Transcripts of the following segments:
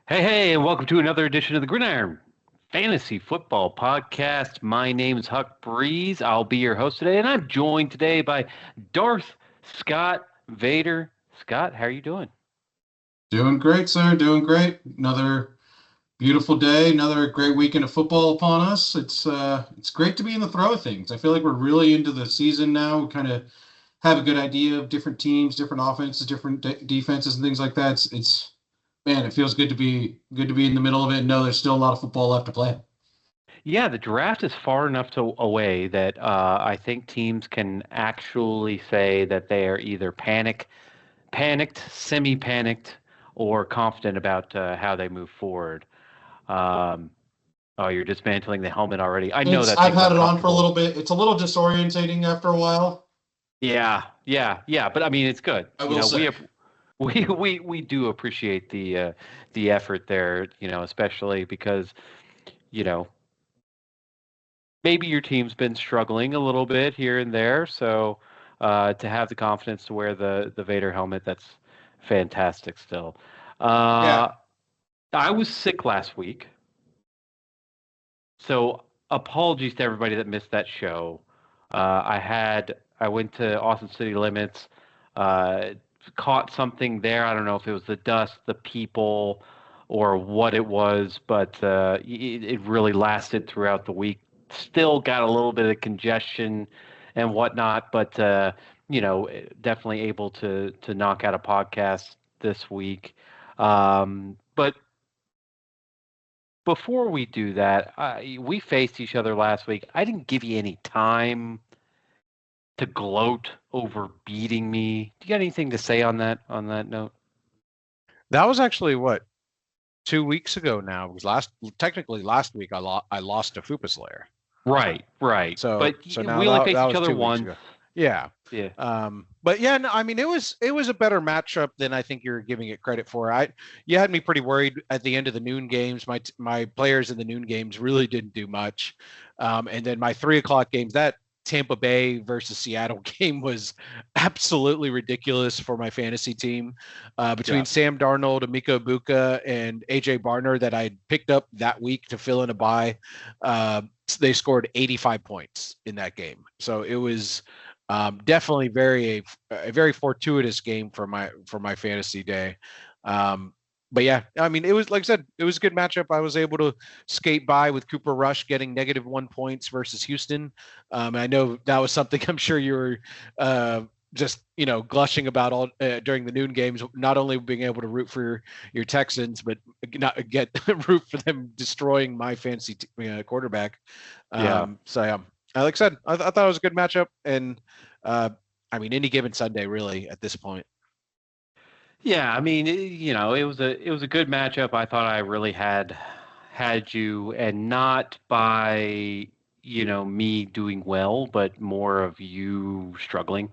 Hey, and welcome to another edition of the Gridiron Fantasy Football Podcast. My name is Huck Breeze. I'll be your host today, and I'm joined today by Darth Scott Vader. Scott, how are you doing? Doing great, sir. Doing great. Another beautiful day, another great weekend of football upon us. It's great to be in the throw of things. I feel like we're really into the season now. We kind of have a good idea of different teams, different offenses, different defenses, and things like that. It's man, it feels good to be in the middle of it and know there's still a lot of football left to play. Yeah, the draft is far enough away that I think teams can actually say that they are either panicked, semi-panicked, or confident about how they move forward. Um, oh, you're dismantling the helmet already. I know It's that I've thing's had it on for a uncomfortable. little bit. It's a little disorientating after a while, Yeah. But I mean, it's good. I will say. We do appreciate the effort there. Especially because you know maybe your team's been struggling a little bit here and there. So to have the confidence to wear the Vader helmet, that's fantastic. Still, uh, Yeah. I was sick last week, so apologies to everybody that missed that show. I went to Austin City Limits, uh, caught something there. I don't know if it was the dust, the people, or what it was, but it really lasted throughout the week. Still got a little bit of congestion and whatnot, but definitely able to knock out a podcast this week. But before we do that, we faced each other last week. I didn't give you any time to gloat over beating me. Do you got anything to say on that note? That was actually what 2 weeks ago now. It was technically last week. I lost to Fupa Slayer. Right. So But so now we only that faced each was other 2 weeks once. ago. Yeah. Yeah. But yeah, no, I mean it was a better matchup than I think you're giving it credit for. You had me pretty worried at the end of the noon games. My players in the noon games really didn't do much. And then my 3 o'clock games, that Tampa Bay versus Seattle game was absolutely ridiculous for my fantasy team. Yeah. Between Sam Darnold, Amika Buka, and AJ Barner that I picked up that week to fill in a bye, uh, they scored 85 points in that game. So it was definitely a very fortuitous game for my fantasy day. Um, but yeah, I mean, it was like I said, it was a good matchup. I was able to skate by with Cooper Rush getting -1 points versus Houston. I know that was something I'm sure you were just gushing about all during the noon games. Not only being able to root for your Texans, but not get root for them destroying my fantasy quarterback. Yeah. So yeah, like I said, I thought it was a good matchup, and uh, I mean, any given Sunday, really, at this point. Yeah, I mean, it was a good matchup. I thought I really had you, and not by me doing well, but more of you struggling.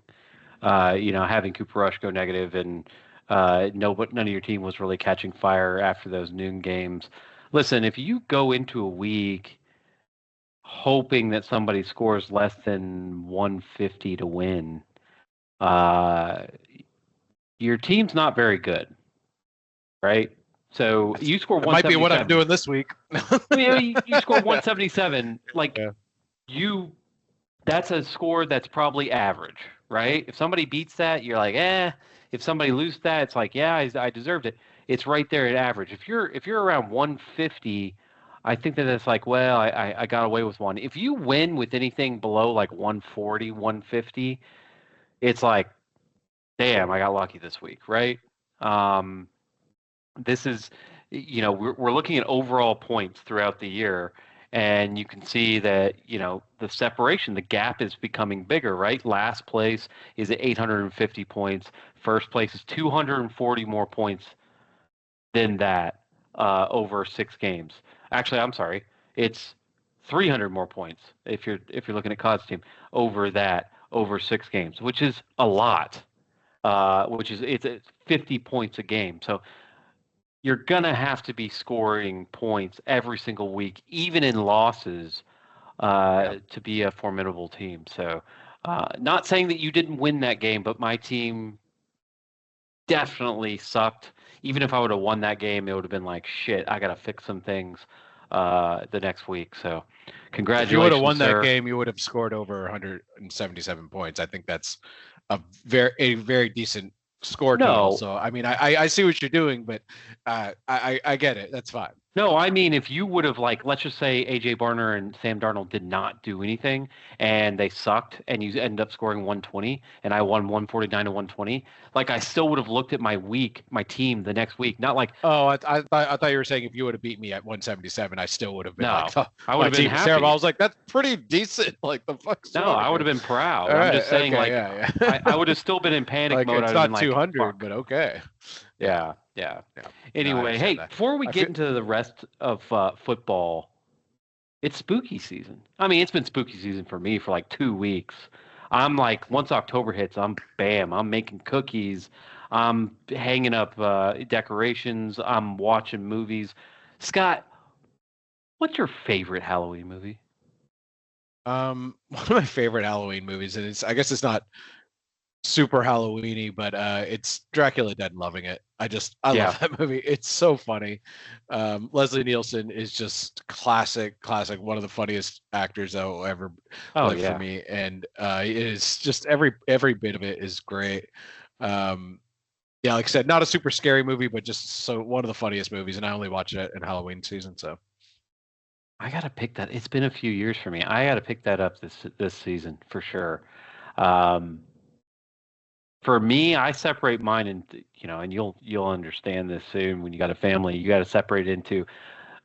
Having Cooper Rush go negative, and no, but none of your team was really catching fire after those noon games. Listen, if you go into a week hoping that somebody scores less than 150 to win, uh, your team's not very good, right? So you score It might be what I'm 177. doing this week. Well, you score 177. Like Yeah. you, that's a score that's probably average, right? If somebody beats that, you're like, eh. If somebody loses that, it's like, yeah, I deserved it. It's right there at average. If you're around 150, I think that it's like, well, I got away with one. If you win with anything below like 140, 150, it's like, damn, I got lucky this week, right? Um, this is, we're looking at overall points throughout the year, and you can see that, the separation, the gap is becoming bigger, right? Last place is at 850 points. First place is 240 more points than that over 6 games. Actually, I'm sorry, it's 300 more points if you're looking at Cod's team over that over 6 games, which is a lot. Which is it's 50 points a game. So you're gonna have to be scoring points every single week, even in losses, Yeah. to be a formidable team. So, not saying that you didn't win that game, but my team definitely sucked. even if I would have won that game, it would have been like, shit, I got to fix some things the next week. So congratulations, if you would have won sir. that game, you would have scored over 177 points. I think that's a very decent score total. So I mean, I see what you're doing, but I get it. That's fine. No, I mean, if you would have, like, let's just say AJ Barner and Sam Darnold did not do anything and they sucked and you end up scoring 120 and I won 149 to 120, like, I still would have looked at my team the next week. Not like, oh, I thought you were saying if you would have beat me at 177, I still would have been like, oh, I would have been happy. Terrible. I was like, that's pretty decent. Like, the fuck's No, I would have been proud. I'm just saying, I would have still been in panic like, mode. It's not 200, but okay. Yeah. Anyway, hey, before we get into the rest of football, it's spooky season. I mean, it's been spooky season for me for like 2 weeks. I'm like, once October hits, I'm making cookies. I'm hanging up decorations. I'm watching movies. Scott, what's your favorite Halloween movie? One of my favorite Halloween movies, and I guess it's not super Halloween-y, but it's Dracula Dead and Loving It. I love that movie. It's so funny. Leslie Nielsen is just classic, one of the funniest actors that will ever live for me, and it is just every bit of it is great. Like I said, not a super scary movie, but just one of the funniest movies, and I only watch it in Halloween season. So I gotta pick that. It's been a few years for me. I gotta pick that up this season for sure. For me, I separate mine into, and you'll understand this soon when you got a family. You got to separate into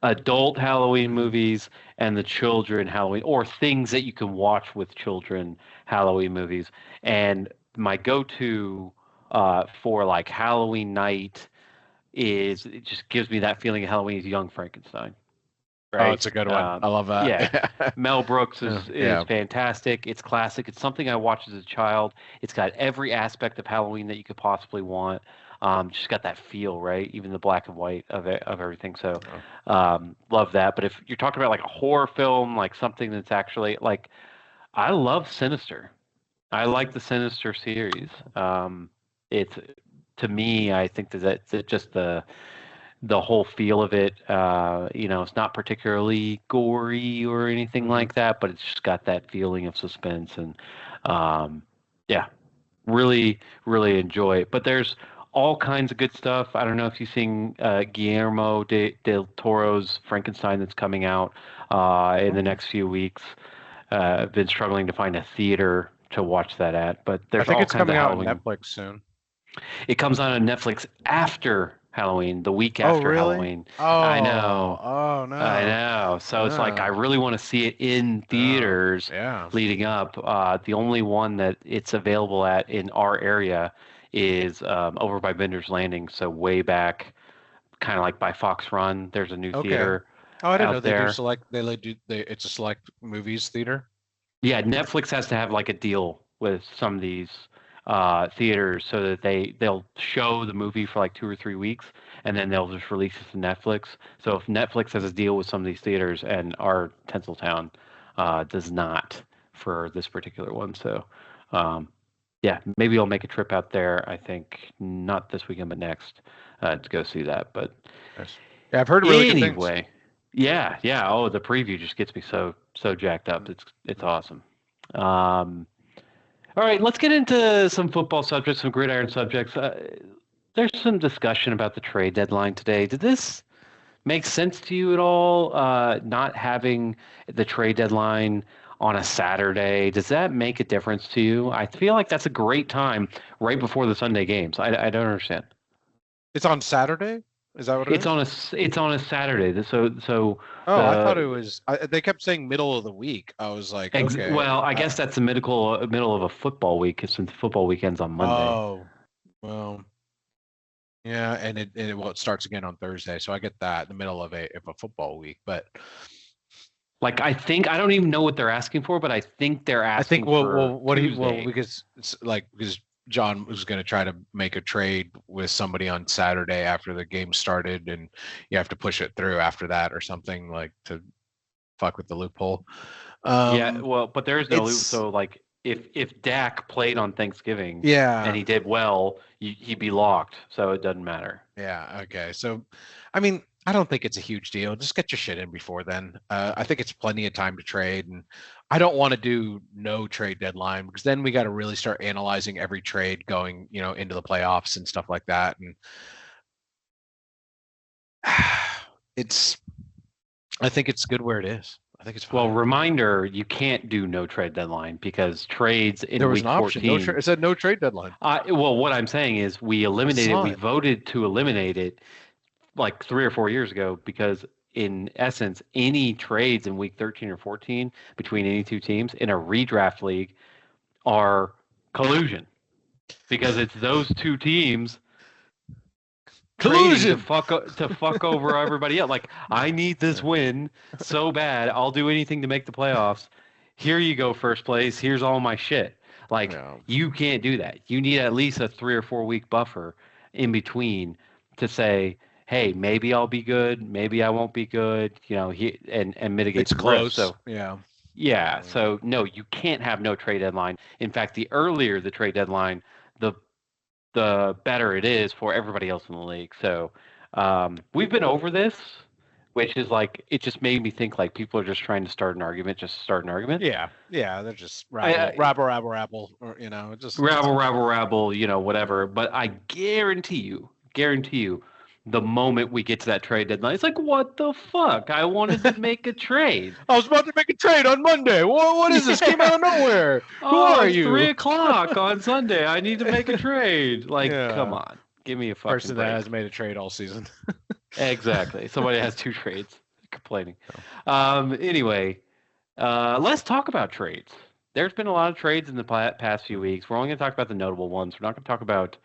adult Halloween movies and the children Halloween, or things that you can watch with children Halloween movies. And my go-to for like Halloween night it just gives me that feeling of Halloween is Young Frankenstein. Right? Oh, it's a good one. I love that. Yeah. Mel Brooks is fantastic. It's classic. It's something I watched as a child. It's got every aspect of Halloween that you could possibly want. Just got that feel, right? Even the black and white of everything. So love that. But if you're talking about like a horror film, like something that's actually like, I love Sinister. I like the Sinister series. It's, to me, I think that's just the whole feel of it, it's not particularly gory or anything like that, but it's just got that feeling of suspense and, really, really enjoy it. But there's all kinds of good stuff. I don't know if you've seen Guillermo del Toro's Frankenstein that's coming out in the next few weeks. I've been struggling to find a theater to watch that at, but there's I think all it's kinds coming of out Halloween. on Netflix soon. It comes on Netflix after Halloween, the week after Halloween. Oh, I know. Oh no. I know. So it's like I really want to see it in theaters leading up. The only one that it's available at in our area is over by Bender's Landing. So way back, kind of like by Fox Run. There's a new theater. Oh, I didn't know there. It's a select movies theater. Yeah, Netflix has to have like a deal with some of these theaters so that they'll show the movie for like 2 or 3 weeks and then they'll just release it to Netflix. So if Netflix has a deal with some of these theaters and our Tinseltown does not for this particular one, so maybe I'll make a trip out there. I think not this weekend but next to go see that. But yeah, I've heard really good things. Anyway, yeah. Oh, the preview just gets me so jacked up. It's awesome. All right, let's get into some football subjects, some gridiron subjects. There's some discussion about the trade deadline today. Did this make sense to you at all, not having the trade deadline on a Saturday? Does that make a difference to you? I feel like that's a great time right before the Sunday games. I don't understand. It's on Saturday? Is that what it is? It's on a Saturday. So. I thought it was. They kept saying middle of the week. I was like, okay. Well, I guess that's the middle of a football week since football weekend's on Monday. Oh, well, yeah, and it starts again on Thursday. So I get that, the middle of a football week, but. Like I don't even know what they're asking for, but I think they're asking. Because it's like because John was going to try to make a trade with somebody on Saturday after the game started, and you have to push it through after that or something like to fuck with the loophole. But there's no loop. So like if Dak played on Thanksgiving, Yeah. and he did well, he'd be locked. So it doesn't matter. Yeah. Okay. So, I mean, I don't think it's a huge deal. Just get your shit in before then. I think it's plenty of time to trade, and I don't want to do no trade deadline because then we got to really start analyzing every trade going, into the playoffs and stuff like that. And I think it's good where it is. I think it's fine. Well, reminder, you can't do no trade deadline because trades in there was week an option. 14. It said no trade deadline. Well, what I'm saying is we eliminated. We voted to eliminate it like 3 or 4 years ago because, in essence, any trades in week 13 or 14 between any two teams in a redraft league are collusion because it's those two teams collusion to fuck over everybody else. Like, I need this win so bad, I'll do anything to make the playoffs. Here you go, first place. Here's all my shit. Like, you can't do that. You need at least a 3 or 4 week buffer in between to say, hey, maybe I'll be good, maybe I won't be good, and mitigate it's the close. risk. So yeah. So no, you can't have no trade deadline. In fact, the earlier the trade deadline, the better it is for everybody else in the league. So we've been over this, which is like, it just made me think like people are just trying to start an argument, just to start an argument. Yeah, they're just rabble, or just rabble, whatever. But I guarantee you, the moment we get to that trade deadline, it's like, what the fuck? I wanted to make a trade. I was about to make a trade on Monday. What is this? Came out of nowhere. Who are you? 3:00 on Sunday. I need to make a trade. Like, come on. Give me a fucking person break. That has made a trade all season. Exactly. Somebody has 2 trades. Complaining. Anyway, let's talk about trades. There's been a lot of trades in the past few weeks. We're only going to talk about the notable ones. We're not going to talk about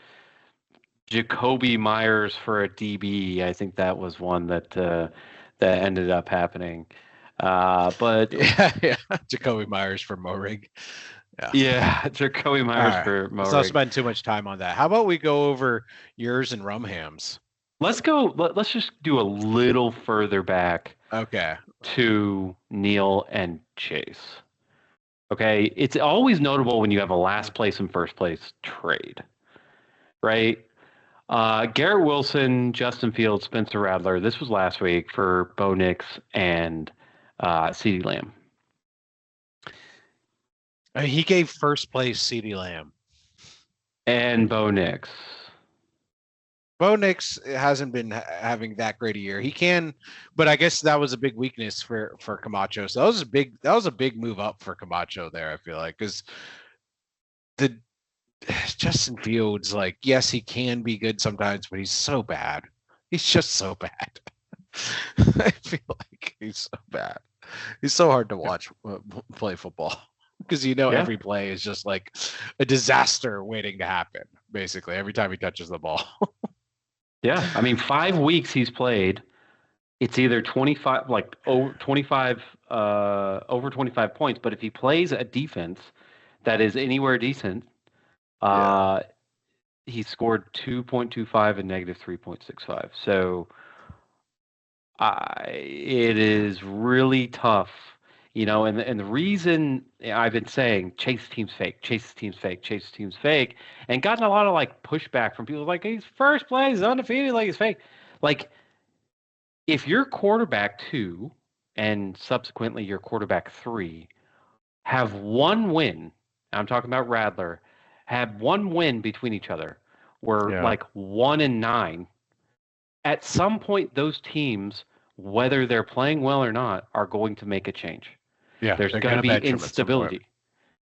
Jacoby Myers for a DB. I think that was one that ended up happening. But yeah, Jacoby Myers for Morig. Yeah, Jacoby Myers for Morig. Let's not spend too much time on that. How about we go over yours and Rumham's? Let's go. Let's just do a little further back. Okay. To Neil and Chase. Okay, it's always notable when you have a last place and first place trade, right? Garrett Wilson, Justin Fields, Spencer Rattler. This was last week for Bo Nix and CeeDee Lamb. He gave first place CeeDee Lamb. And Bo Nix. Bo Nix hasn't been having that great a year. He can, but I guess that was a big weakness for Camacho. So that was a big move up for Camacho there, I feel like, because the Justin Fields, like, yes, he can be good sometimes, but he's so bad. He's just so bad. I feel like he's so bad. He's so hard to watch play football because every play is just like a disaster waiting to happen, basically, every time he touches the ball. Yeah, I mean, 5 weeks he's played. It's either 25, like over 25 points. But if he plays a defense that is anywhere decent, he scored 2.25 and negative 3.65. So it is really tough, and the reason I've been saying Chase team's fake, and gotten a lot of like pushback from people like, he's first place, he's undefeated, like he's fake. Like, if your quarterback 2 and subsequently your quarterback 3 have one win, I'm talking about Rattler, have one win between each other, where like 1-9, at some point those teams, whether they're playing well or not, are going to make a change. Yeah, there's going to be instability.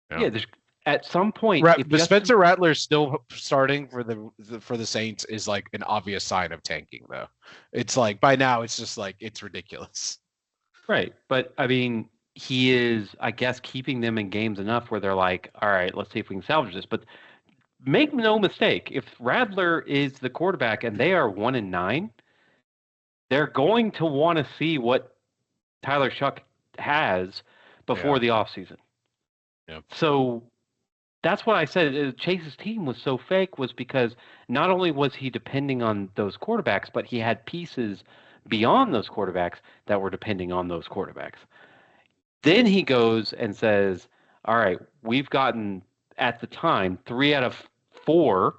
There's at some point. But Spencer Rattler still starting for the Saints is like an obvious sign of tanking, though. It's like by now it's just like it's ridiculous. Right, but I mean, he is, I guess, keeping them in games enough where they're like, all right, let's see if we can salvage this. But make no mistake, if Rattler is the quarterback and they are 1-9, they're going to want to see what Tyler Shuck has before the offseason. Yeah. So that's what I said. Chase's team was so fake was because not only was he depending on those quarterbacks, but he had pieces beyond those quarterbacks that were depending on those quarterbacks. Then he goes and says, all right, we've gotten at the time 3 out of 4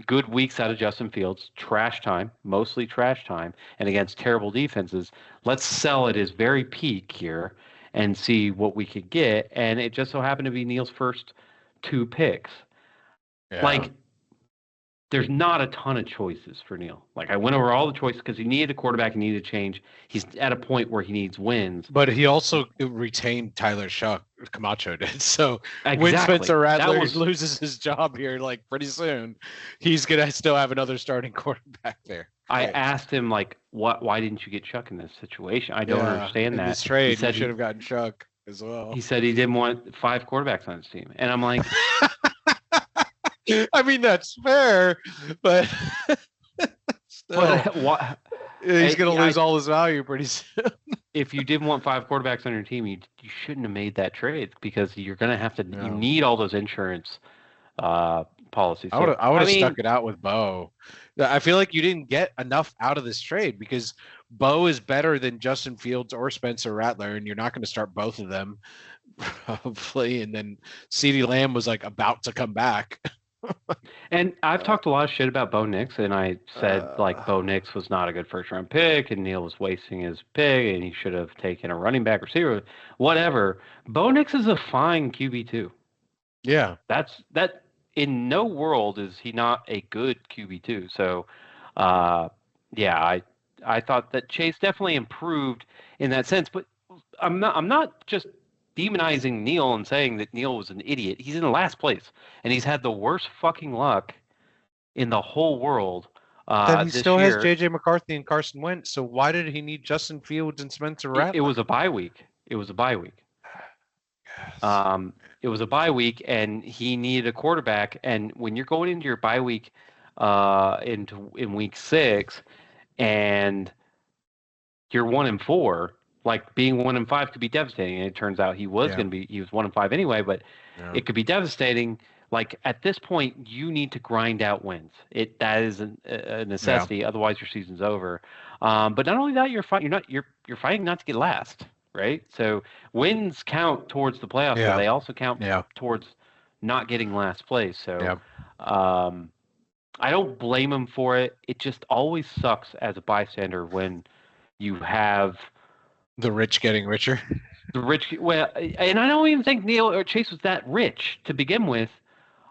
good weeks out of Justin Fields, trash time, mostly trash time, and against terrible defenses. Let's sell at his very peak here and see what we could get. And it just so happened to be Neil's first 2 picks. Yeah. Like, there's not a ton of choices for Neil. Like, I went over all the choices because he needed a quarterback, he needed a change. He's at a point where he needs wins. But he also retained Tyler Camacho did. So Exactly. when Spencer Rattler loses his job here, like pretty soon, he's gonna still have another starting quarterback there. I asked him, like, why didn't you get Chuck in this situation? I don't understand that. This trade, he should have gotten Chuck as well. He said he didn't want 5 quarterbacks on his team. And I'm like, I mean, that's fair, but still, he's going to lose all his value pretty soon. If you didn't want 5 quarterbacks on your team, you shouldn't have made that trade because you're going to have to. You need all those insurance policies. I would have stuck it out with Bo. I feel like you didn't get enough out of this trade because Bo is better than Justin Fields or Spencer Rattler, and you're not going to start both of them probably. And then CeeDee Lamb was like about to come back. And I've talked a lot of shit about Bo Nix, and I said like Bo Nix was not a good first-round pick, and Neil was wasting his pick, and he should have taken a running back receiver, whatever. Bo Nix is a fine QB2. Yeah, that in no world is he not a good QB2. So, yeah, I thought that Chase definitely improved in that sense, but I'm not just demonizing Neil and saying that Neil was an idiot. He's in last place, and he's had the worst fucking luck in the whole world. Then he still has J.J. McCarthy and Carson Wentz, so why did he need Justin Fields and Spencer Rattler? It was a bye week. It was a bye week. It was a bye week, and he needed a quarterback. And when you're going into your bye week in week 6, and you're 1-4, like being 1-5 could be devastating. And it turns out he was 1-5 anyway, but it could be devastating. Like at this point, you need to grind out wins. That is a necessity. Yeah. Otherwise, your season's over. But not only that, you're fighting not to get last, right? So wins count towards the playoffs, but they also count towards not getting last place. So I don't blame him for it. It just always sucks as a bystander when you have the rich getting richer. The rich, well, and I don't even think Neil or Chase was that rich to begin with.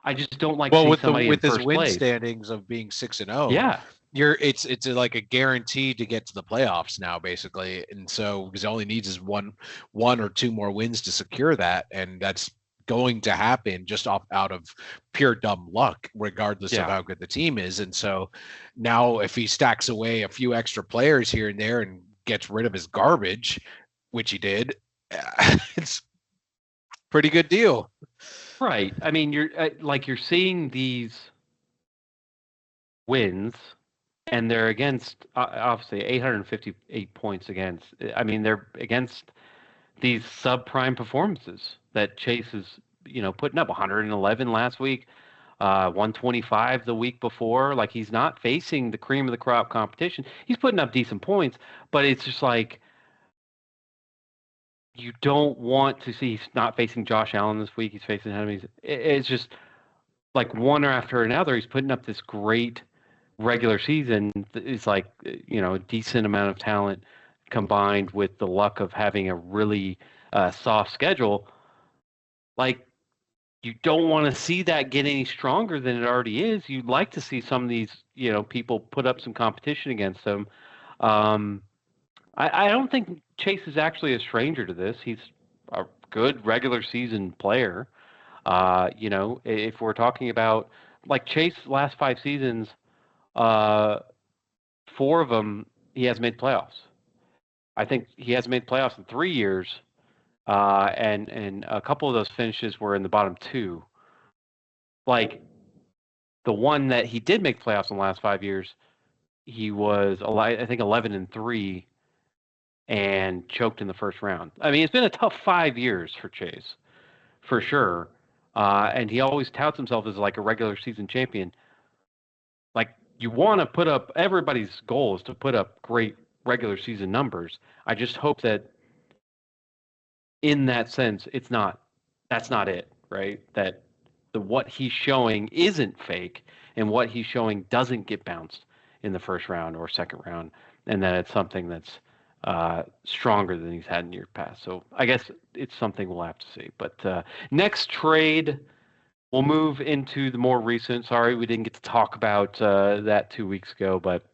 I just don't like seeing somebody with his first win place. Standings of being 6-0. Yeah, it's like a guarantee to get to the playoffs now, basically, and so because all he needs is one or two more wins to secure that, and that's going to happen just out of pure dumb luck, regardless of how good the team is. And so now, if he stacks away a few extra players here and there and gets rid of his garbage, which he did, it's a pretty good deal. Right. I mean, you're seeing these wins, and they're against obviously 858 points against. I mean, they're against these subprime performances that Chase is, putting up 111 last week, 125 the week before. Like, he's not facing the cream of the crop competition. He's putting up decent points, but it's just like, you don't want to see. He's not facing Josh Allen this week. He's facing enemies. It's just like one after another. He's putting up this great regular season. It's like, a decent amount of talent combined with the luck of having a really soft schedule. Like, you don't want to see that get any stronger than it already is. You'd like to see some of these, people put up some competition against them. I don't think Chase is actually a stranger to this. He's a good regular season player. If we're talking about like Chase's last 5 seasons, 4 of them he has made playoffs. I think he has made playoffs in 3 years, and a couple of those finishes were in the bottom 2. Like the one that he did make playoffs in the last 5 years, he was I think 11-3. And choked in the first round. I mean, it's been a tough 5 years for Chase, for sure. And he always touts himself as like a regular season champion. Like, you want to put up, everybody's goal is to put up great regular season numbers. I just hope that in that sense, it's not that's not it, right? That what he's showing isn't fake, and what he's showing doesn't get bounced in the first round or second round, and that it's something that's stronger than he's had in years past. So I guess it's something we'll have to see. But next trade, we'll move into the more recent. Sorry, we didn't get to talk about that 2 weeks ago, but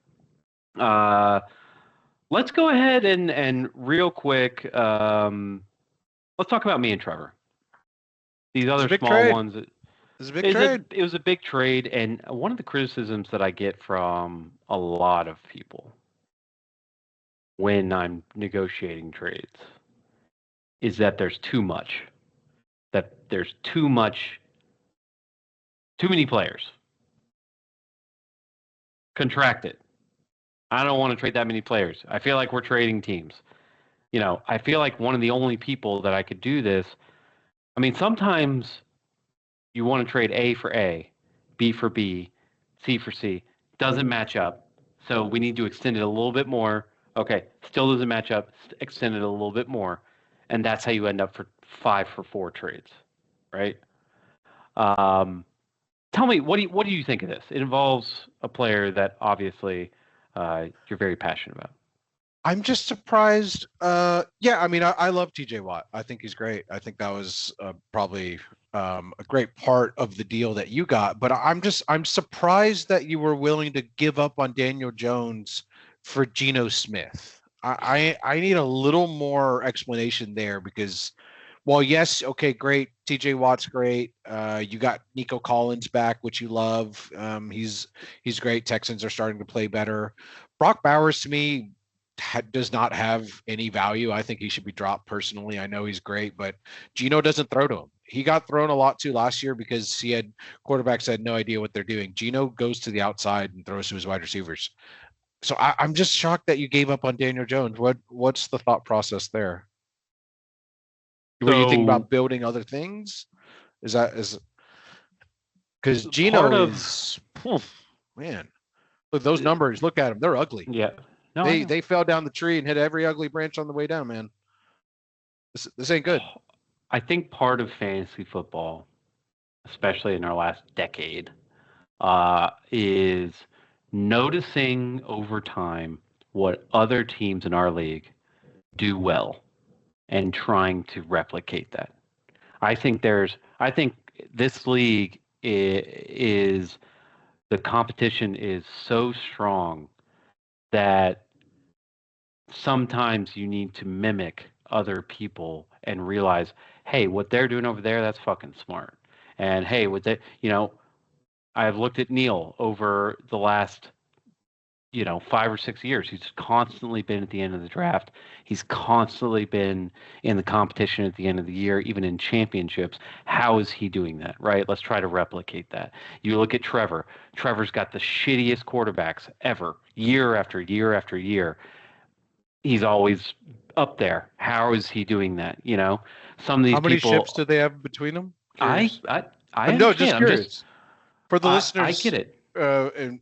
let's go ahead and real quick, let's talk about me and Trevor. These other small trade. ones. It was a big trade. It was a big trade, and one of the criticisms that I get from a lot of people when I'm negotiating trades is that there's too much. That there's too many players. Contract it. I don't want to trade that many players. I feel like we're trading teams. You know, I feel like one of the only people that I could do this. I mean, sometimes you want to trade A for A, B for B, C for C. Doesn't match up. So we need to extend it a little bit more. Okay, still doesn't match up. Extend it a little bit more. And that's how you end up for 5-for-4 trades, right? Tell me, what do you think of this? It involves a player that obviously you're very passionate about. I'm just surprised. Yeah, I mean, I love TJ Watt. I think he's great. I think that was probably a great part of the deal that you got. But I'm surprised that you were willing to give up on Daniel Jones for Geno Smith. I need a little more explanation there because, well, yes, okay, great. TJ Watt's great. You got Nico Collins back, which you love. He's great. Texans are starting to play better. Brock Bowers, to me, does not have any value. I think he should be dropped personally. I know he's great, but Geno doesn't throw to him. He got thrown a lot too last year because quarterbacks had no idea what they're doing. Geno goes to the outside and throws to his wide receivers. So I'm just shocked that you gave up on Daniel Jones. What's the thought process there? Were you thinking about building other things? Because Geno is, man, look, those numbers, look at them. They're ugly. Yeah. No, they fell down the tree and hit every ugly branch on the way down, man. This ain't good. I think part of fantasy football, especially in our last decade, is noticing over time what other teams in our league do well and trying to replicate that. I think this league is the competition is so strong that sometimes you need to mimic other people and realize, hey, what they're doing over there, that's fucking smart. And hey, I've looked at Neil over the last 5 or 6 years. He's constantly been at the end of the draft. He's constantly been in the competition at the end of the year, even in championships. How is he doing that, right? Let's try to replicate that. You look at Trevor. Trevor's got the shittiest quarterbacks ever, year after year after year. He's always up there. How is he doing that? Some of these people. How many ships do they have between them? Curious. I'm just curious. For the listeners, I get it. And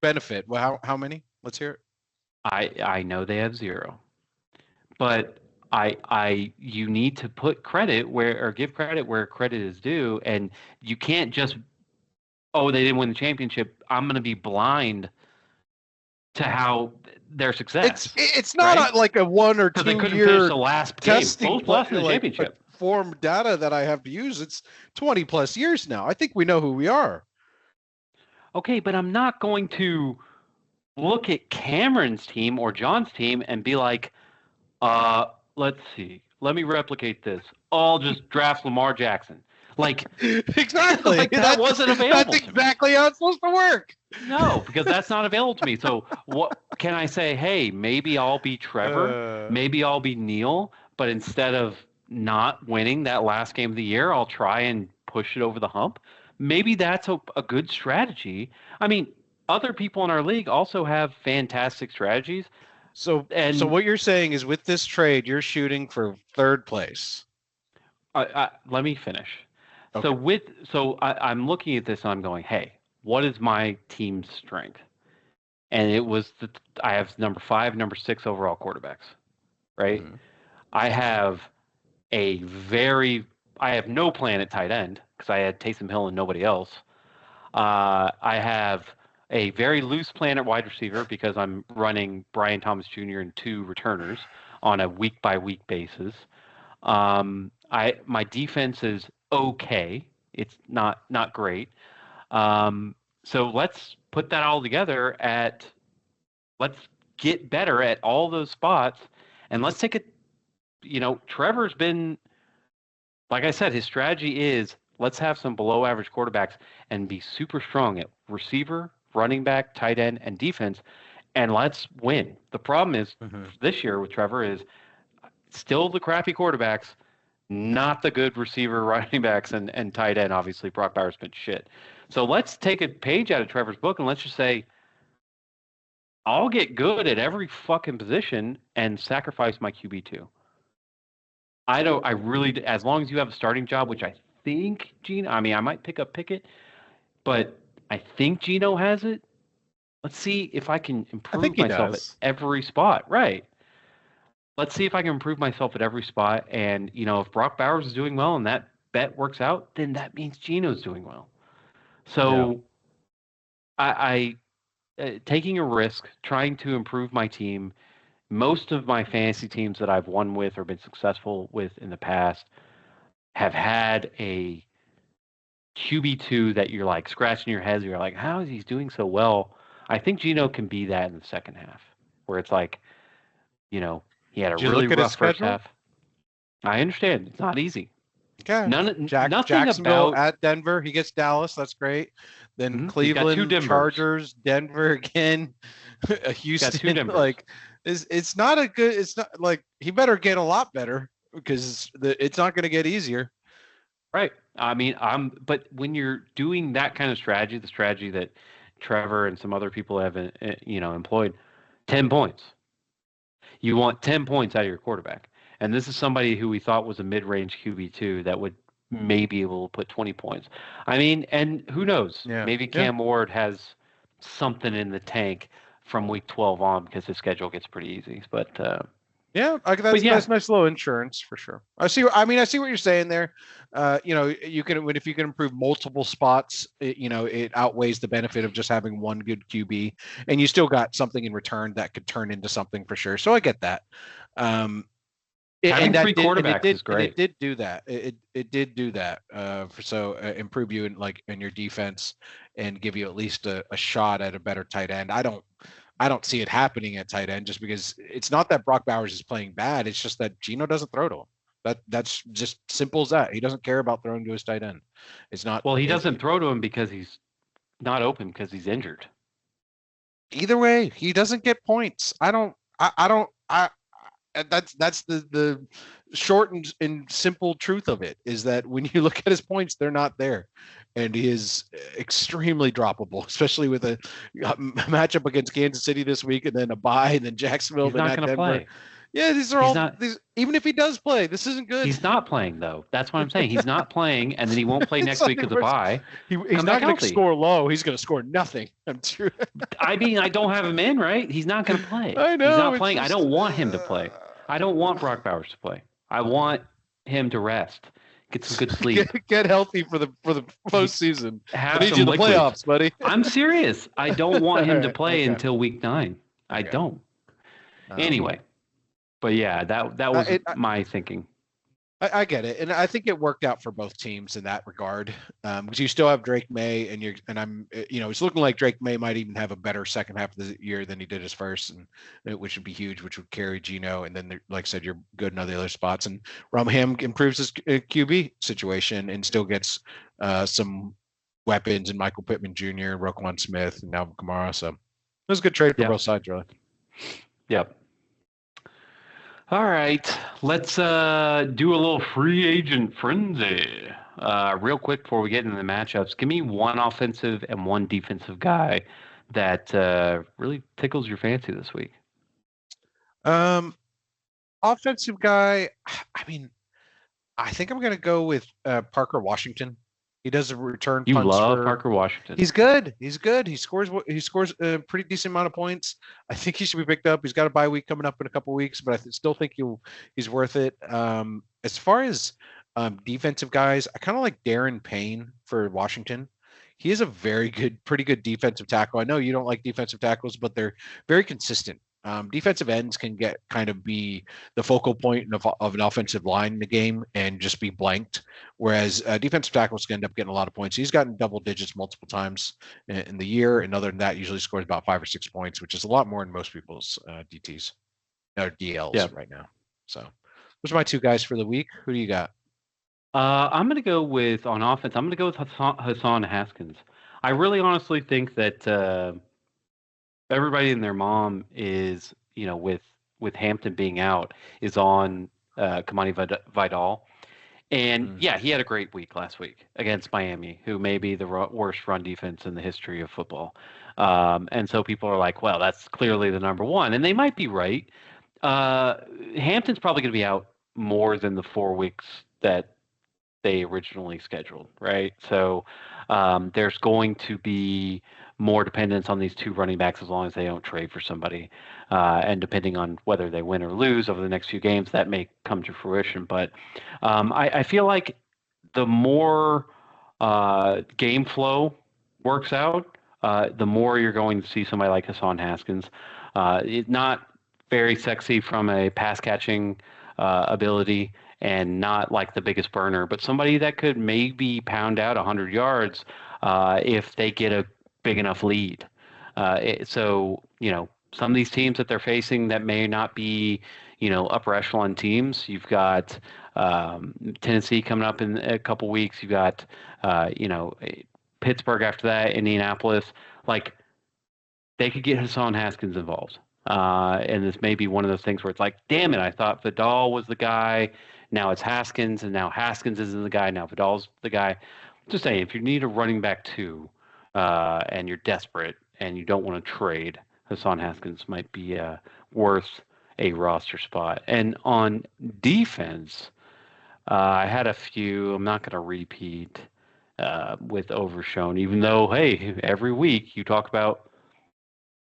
benefit. Well, how many? Let's hear it. I know they have 0, but you need to put credit give credit where credit is due, and you can't just they didn't win the championship. I'm going to be blind to how their success. It's not right? like a 1 or 2 they couldn't year finish the last testing game. Both lost in the championship. Form data that I have to use. It's 20 plus years now. I think we know who we are. Okay, but I'm not going to look at Cameron's team or John's team and be like, let's see. Let me replicate this. I'll just draft Lamar Jackson. Like exactly. Like that wasn't available. That's exactly how it's supposed to work. No, because that's not available to me. So what can I say? Hey, maybe I'll be Trevor. Maybe I'll be Neil. But instead of not winning that last game of the year, I'll try and push it over the hump. Maybe that's a good strategy. I mean, other people in our league also have fantastic strategies. So what you're saying is with this trade, you're shooting for 3rd place. Let me finish. Okay. So I'm looking at this and I'm going, hey, what is my team's strength? And it was I have number 5, number 6 overall quarterbacks, right? Mm-hmm. I have a very have no plan at tight end because I had Taysom Hill and nobody else. I have a very loose plan at wide receiver because I'm running Brian Thomas Jr. and 2 returners on a week-by-week basis. My defense is okay. It's not great. So let's put that all together let's get better at all those spots, and let's take it. Trevor's been, like I said, his strategy is let's have some below average quarterbacks and be super strong at receiver, running back, tight end, and defense, and let's win. The problem is this year with Trevor is still the crappy quarterbacks, not the good receiver, running backs, and tight end. Obviously, Brock Bowers been shit. So let's take a page out of Trevor's book and let's just say, I'll get good at every fucking position and sacrifice my QB2. I really, as long as you have a starting job, which I think Gino, I might pick up Pickett, but I think Gino has it. Let's see if I can improve myself at every spot. Right. Let's see if I can improve myself at every spot. And, if Brock Bowers is doing well and that bet works out, then that means Gino's doing well. So I taking a risk, trying to improve my team. Most of my fantasy teams that I've won with or been successful with in the past have had a QB2 that you're like scratching your head. You're like, how is he doing so well? I think Gino can be that in the second half, where it's like, he had a really rough first half. I understand it's not easy. Okay. Nothing Jacksonville about at Denver. He gets Dallas. That's great. Then Cleveland, Chargers, Denver again, Houston. Like, it's not a good. It's not like he better get a lot better because it's not going to get easier. Right. But when you're doing that kind of strategy, the strategy that Trevor and some other people have, employed, 10 points. You want 10 points out of your quarterback. And this is somebody who we thought was a mid-range QB2 that would maybe able to put 20 points. And who knows? Yeah. Maybe Cam Ward has something in the tank from week 12 on because his schedule gets pretty easy. But that's nice little insurance for sure. I see what you're saying there. If you can improve multiple spots, it outweighs the benefit of just having one good QB, and you still got something in return that could turn into something for sure. So I get that. Having 3 quarterbacks is great. It did do that. It did do that. Improve you in your defense and give you at least a shot at a better tight end. I don't see it happening at tight end just because it's not that Brock Bowers is playing bad. It's just that Gino doesn't throw to him. That's just simple as that. He doesn't care about throwing to his tight end. It's not. Well, he doesn't throw to him because he's not open because he's injured. Either way, he doesn't get points. That's the short and simple truth of it is that when you look at his points, they're not there. And he is extremely droppable, especially with a matchup against Kansas City this week and then a bye and then Jacksonville. He's not going to play. Yeah, even if he does play, this isn't good. He's not playing, though. That's what I'm saying. He's not playing, and then he won't play next week because of bye. He's not going to score low. He's going to score nothing. I'm sure. I don't have him in, right? He's not going to play. I know. He's not playing. I don't want him to play. I don't want Brock Bowers to play. I want him to rest, get some good sleep, get healthy for the postseason. Have I need you the playoffs, buddy. I'm serious. I don't want him to play until week 9. I don't. Anyway, but yeah, that was my thinking. I get it, and I think it worked out for both teams in that regard. Because you still have Drake May, it's looking like Drake May might even have a better second half of the year than he did his first, which would be huge, which would carry Gino. And then, like I said, you're good in other spots. And Rumham improves his QB situation and still gets some weapons in Michael Pittman Jr., Roquan Smith, and Alvin Kamara. So it was a good trade for both sides, really. Yep. All right, let's do a little free agent frenzy real quick before we get into the matchups. Give me one offensive and one defensive guy that really tickles your fancy this week. Offensive guy, I think I'm going to go with Parker Washington. He does a return. You love Parker Washington. He's good. He scores a pretty decent amount of points. I think he should be picked up. He's got a bye week coming up in a couple weeks, but I still think he's worth it. As far as Defensive guys, I kind of like Darren Payne for Washington. He is a pretty good defensive tackle. I know you don't like defensive tackles, but they're very consistent. Defensive ends can be the focal point of an offensive line in the game and just be blanked, whereas defensive tackles can end up getting a lot of points. He's gotten double digits multiple times in the year, and other than that, usually scores about 5 or 6 points, which is a lot more than most people's DTs or DLs right now. So those are my two guys for the week. Who do you got? I'm going to go with, on offense, I'm going to go with Hassan Haskins. I really honestly think that everybody and their mom is, with Hampton being out, is on Kamani Vidal. And yeah, he had a great week last week against Miami, who may be the worst run defense in the history of football. And so people are like, well, that's clearly the number one. And they might be right. Hampton's probably going to be out more than the 4 weeks that they originally scheduled, right? So there's going to be more dependence on these two running backs as long as they don't trade for somebody. And depending on whether they win or lose over the next few games, that may come to fruition. But I feel like the more game flow works out, the more you're going to see somebody like Hassan Haskins. It's not very sexy from a pass catching ability, and not like the biggest burner, but somebody that could maybe pound out 100 yards if they get a big enough lead. So, some of these teams that they're facing that may not be, upper echelon teams, you've got Tennessee coming up in a couple weeks. You've got, Pittsburgh after that, Indianapolis. Like, they could get Hassan Haskins involved. And this may be one of those things where it's like, damn it, I thought Vidal was the guy. Now it's Haskins, and now Haskins isn't the guy. Now Vidal's the guy. Just saying, if you need a running back too, and you're desperate and you don't want to trade, Hassan Haskins might be worth a roster spot. And on defense, I had a few. I'm not going to repeat with Overshown, even though, hey, every week you talk about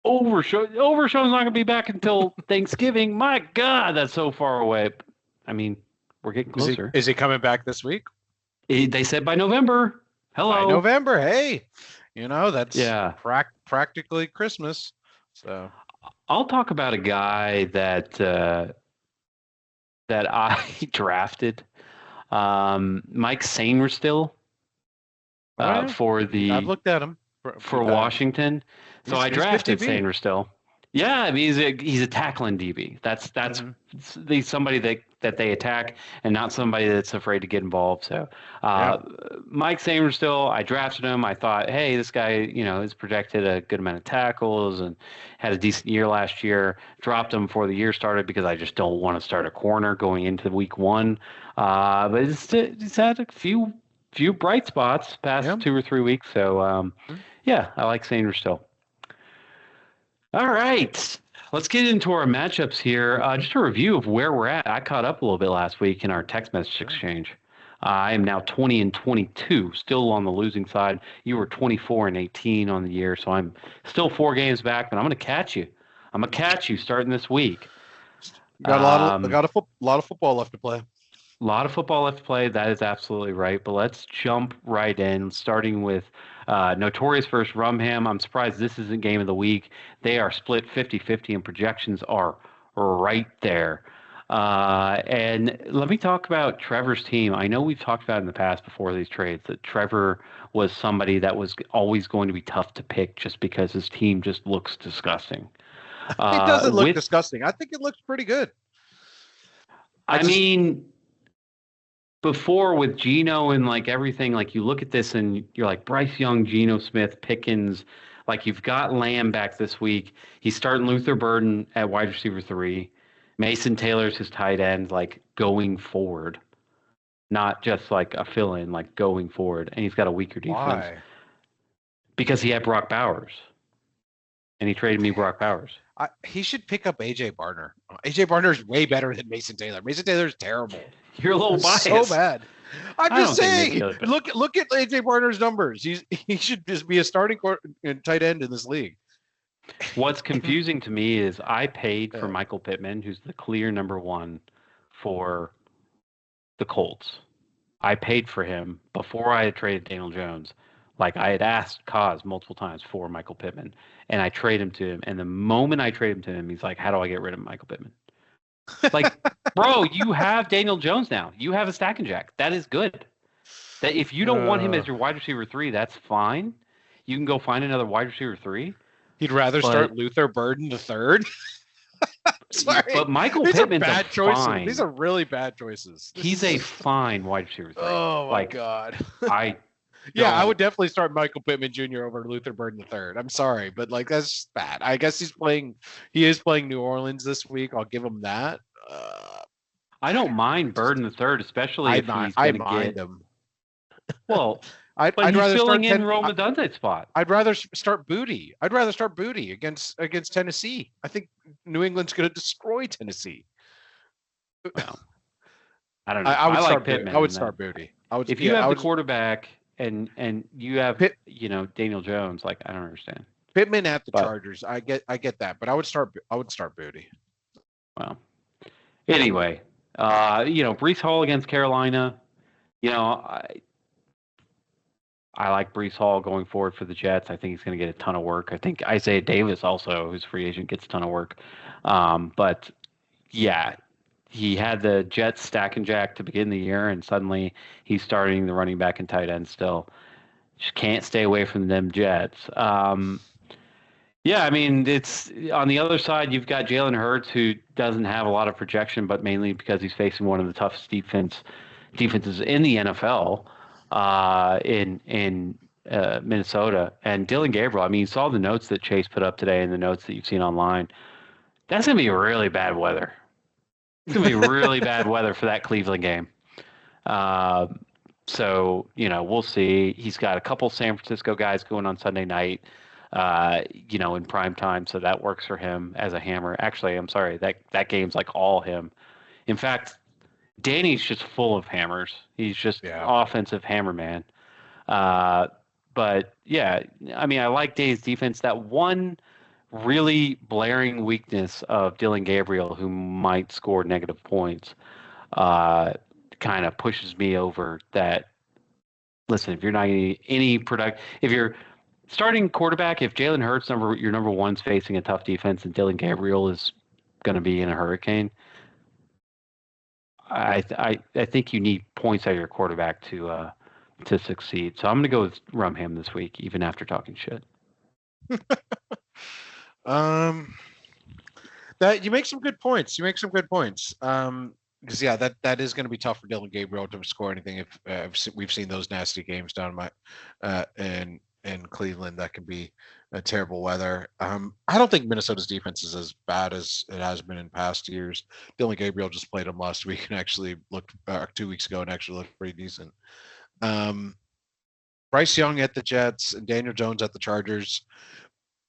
Overshown. Overshown's not going to be back until Thanksgiving. My God, that's so far away. I mean, we're getting closer. Is he coming back this week? They said by November. Hello. By November. Hey, that's yeah. Practically Christmas. So I'll talk about a guy that I drafted, Mike Sainristil, for the. I've looked at him for Washington. So I drafted Sainristil. Yeah, I mean, he's a tackling DB. That's somebody that they attack, and not somebody that's afraid to get involved. So Mike Sainristil, I drafted him. I thought, hey, this guy, has projected a good amount of tackles and had a decent year last year. Dropped him before the year started because I just don't want to start a corner going into week one. But it's had a few bright spots past 2 or 3 weeks. So I like Sainristil. All right, let's get into our matchups here. Just a review of where we're at. I caught up a little bit last week in our text message exchange. I am now 20-22, still on the losing side. You were 24-18 on the year, so I'm still 4 games back, but I'm going to catch you. I'm going to catch you starting this week. Got a lot of football left to play. A lot of football left to play. That is absolutely right. But let's jump right in, starting with Notorious versus Rumham. I'm surprised this isn't game of the week. They are split 50-50, and projections are right there. And let me talk about Trevor's team. I know we've talked about in the past before these trades that Trevor was somebody that was always going to be tough to pick just because his team just looks disgusting. It doesn't look disgusting. I think it looks pretty good. I mean, before with Geno and like everything, like you look at this and you're like Bryce Young, Geno Smith, Pickens, like you've got Lamb back this week. He's starting Luther Burden at wide receiver 3. Mason Taylor's his tight end, like going forward, not just like a fill-in, like going forward. And he's got a weaker defense. Why? Because he had Brock Bowers, and he traded me Brock Bowers. He should pick up AJ Barner. AJ Barner is way better than Mason Taylor. Mason Taylor is terrible. You're a little biased. So bad. I'm just saying. Look at AJ Barner's numbers. He should just be a starting tight end in this league. What's confusing to me is I paid for Michael Pittman, who's the clear number 1 for the Colts. I paid for him before I had traded Daniel Jones. Like I had asked Kaz multiple times for Michael Pittman, and I trade him to him. And the moment I trade him to him, he's like, "How do I get rid of Michael Pittman?" Like, bro, you have Daniel Jones now. You have a stack and jack. That is good. That if you don't want him as your wide receiver 3, that's fine. You can go find another wide receiver 3. He'd rather start Luther Burden the third. Sorry, but Michael These Pittman's are bad choices. fine. These are really bad choices. He's a fine wide receiver 3. Oh my god. I would definitely start Michael Pittman Jr. over Luther Burden III. I'm sorry, but like that's just bad. I guess he is playing New Orleans this week. I'll give him that. I don't mind Burden III, especially if he's going to get him. Well, I'd he's rather filling start in Rome Dunde's spot. I'd rather start Booty. I'd rather start Booty against Tennessee. I think New England's going to destroy Tennessee. Well, I don't know. I would like start Pittman. I would start Booty. If you have the quarterback and you have Daniel Jones, like I don't understand. Pittman at the Chargers. I get that, but I would start Booty. Well, anyway, Breece Hall against Carolina. I like Breece Hall going forward for the Jets. I think he's going to get a ton of work. I think Isaiah Davis also, who's free agent, gets a ton of work. But yeah, he had the Jets stack and jack to begin the year, and suddenly he's starting the running back and tight end still. Just can't stay away from them Jets. It's on the other side, you've got Jalen Hurts, who doesn't have a lot of projection, but mainly because he's facing one of the toughest defenses in the NFL. In Minnesota, and Dylan Gabriel. I mean, you saw the notes that Chase put up today and the notes that you've seen online. That's going to be really bad weather. It's going to be really bad weather for that Cleveland game. So, we'll see. He's got a couple San Francisco guys going on Sunday night, in prime time. So that works for him as a hammer. Actually, I'm sorry, that game's like all him. In fact, Danny's just full of hammers. He's just offensive hammer man. But yeah, I mean, I like Danny's defense. That one really blaring weakness of Dylan Gabriel, who might score negative points, kind of pushes me over that. Listen, if you're not if you're starting quarterback, if Jalen Hurts, your number one's facing a tough defense and Dylan Gabriel is going to be in a hurricane, I think you need points out of your quarterback to succeed. So I'm going to go with Rumham this week, even after talking shit. That you make some good points. Because that is going to be tough for Dylan Gabriel to score anything. If we've seen those nasty games down in Cleveland, that can be a terrible weather. I don't think Minnesota's defense is as bad as it has been in past years. Dylan Gabriel just played him last week and actually looked 2 weeks ago and actually looked pretty decent. Bryce Young at the Jets and Daniel Jones at the Chargers.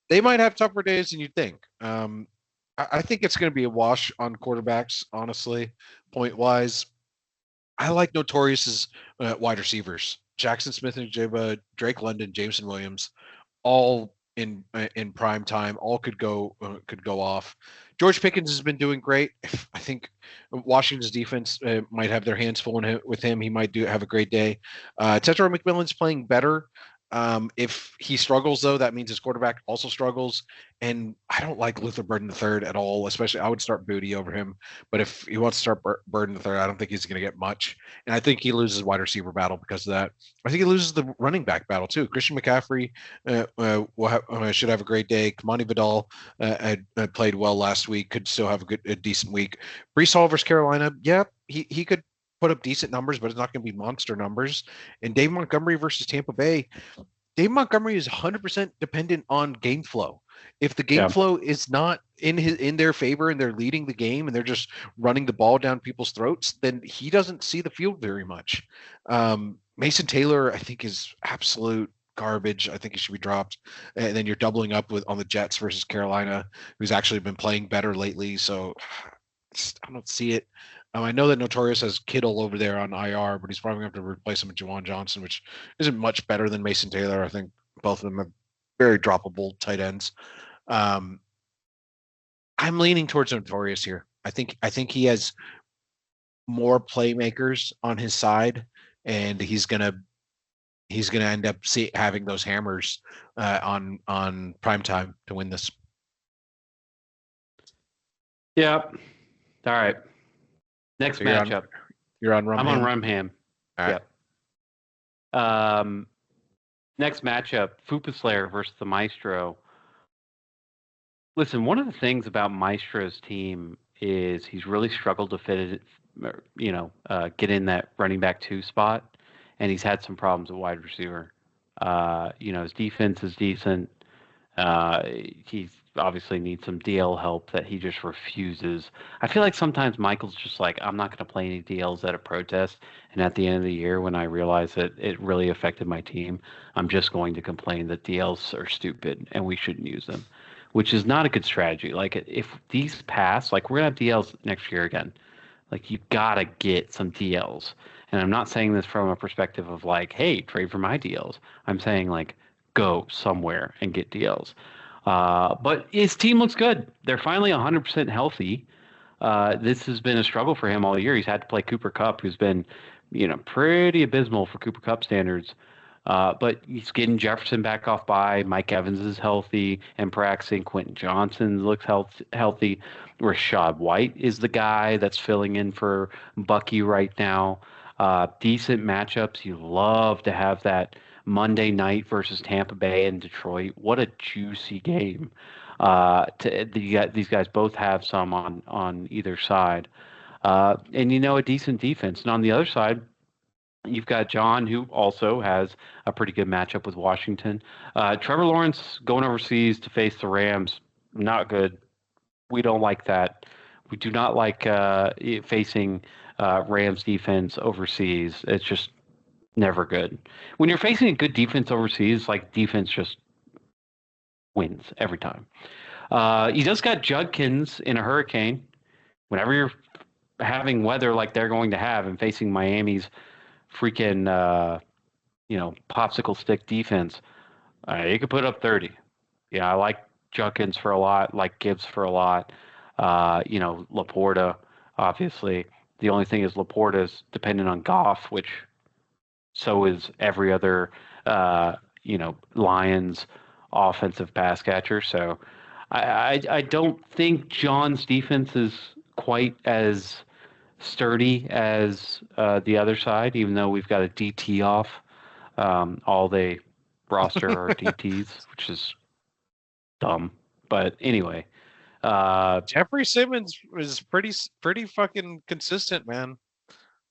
They might have tougher days than you think. I think it's going to be a wash on quarterbacks, honestly, point-wise. I like Notorious's wide receivers. Jackson Smith-Njigba, Drake London, Jameson Williams, all in prime time, all could go off. George Pickens has been doing great. I think Washington's defense might have their hands full with him. He might have a great day. Tetro McMillan's playing better. If he struggles, though, that means his quarterback also struggles. And I don't like Luther Burden III at all, especially I would start Booty over him. But if he wants to start Burden III, I don't think he's going to get much. And I think he loses wide receiver battle because of that. I think he loses the running back battle, too. Christian McCaffrey should have a great day. Kamani Vidal had played well last week, could still have a decent week. Breece Hall versus Carolina, he could put up decent numbers, but it's not going to be monster numbers. And Dave Montgomery versus Tampa Bay. Dave Montgomery is 100% dependent on game flow. If the game flow is not in their favor and they're leading the game and they're just running the ball down people's throats, then he doesn't see the field very much. Mason Taylor, I think, is absolute garbage. I think he should be dropped. And then you're doubling up on the Jets versus Carolina, who's actually been playing better lately. So I don't see it. I know that Notorious has Kittle over there on IR, but he's probably going to have to replace him with Juwan Johnson, which isn't much better than Mason Taylor. I think both of them are very droppable tight ends. I'm leaning towards Notorious here. I think he has more playmakers on his side, and he's gonna end up having those hammers on prime time to win this. Yep. All right. Next matchup. You're on Rumham. I'm on Rumham. All right. Yep. Next matchup, Fupa Slayer versus the Maestro. Listen, one of the things about Maestro's team is he's really struggled to fit it, get in that running back 2 spot, and he's had some problems at wide receiver. His defense is decent. He obviously needs some DL help that he just refuses. I feel like sometimes Michael's just like, I'm not going to play any DLs at a protest, and at the end of the year, when I realize that it really affected my team, I'm just going to complain that DLs are stupid and we shouldn't use them, which is not a good strategy. Like, if these pass, like, we're going to have DLs next year again. Like, you got to get some DLs. And I'm not saying this from a perspective of like, hey, trade for my DLs. I'm saying like, go somewhere and get DLs. But his team looks good. They're finally 100% healthy. This has been a struggle for him all year. He's had to play Cooper Kupp, who's been, pretty abysmal for Cooper Kupp standards. But he's getting Jefferson back off bye. Mike Evans is healthy and practicing. Quentin Johnson looks healthy. Rashad White is the guy that's filling in for Bucky right now. Decent matchups. You love to have that Monday night versus Tampa Bay and Detroit. What a juicy game. These guys both have some on either side. And a decent defense. And on the other side, you've got John, who also has a pretty good matchup with Washington. Trevor Lawrence going overseas to face the Rams, not good. We don't like that. We do not like facing Rams defense overseas. It's just never good. When you're facing a good defense overseas, like, defense just wins every time. He just got Judkins in a hurricane. Whenever you're having weather like they're going to have and facing Miami's freaking popsicle stick defense, you could put up 30. I like Judkins for a lot, like Gibbs for a lot. Laporta, obviously. The only thing is Laporta's dependent on Goff, which so is every other Lions offensive pass catcher. So I don't think John's defense is quite as sturdy as the other side, even though we've got a DT off. All they roster are DTs, which is dumb. But anyway, Jeffrey Simmons was pretty fucking consistent, man.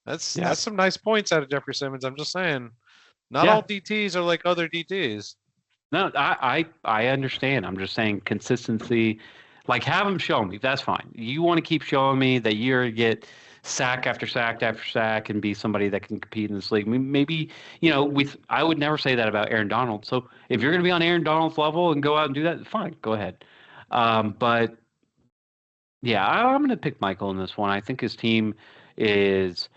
That's some nice points out of Jeffrey Simmons. I'm just saying, not all DTs are like other DTs. No, I understand. I'm just saying consistency. Like, have them show me. That's fine. You want to keep showing me that you're get sack after sack after sack and be somebody that can compete in this league. Maybe I would never say that about Aaron Donald. So if you're going to be on Aaron Donald's level and go out and do that, fine, go ahead. But yeah, I'm going to pick Michael in this one. I think his team is,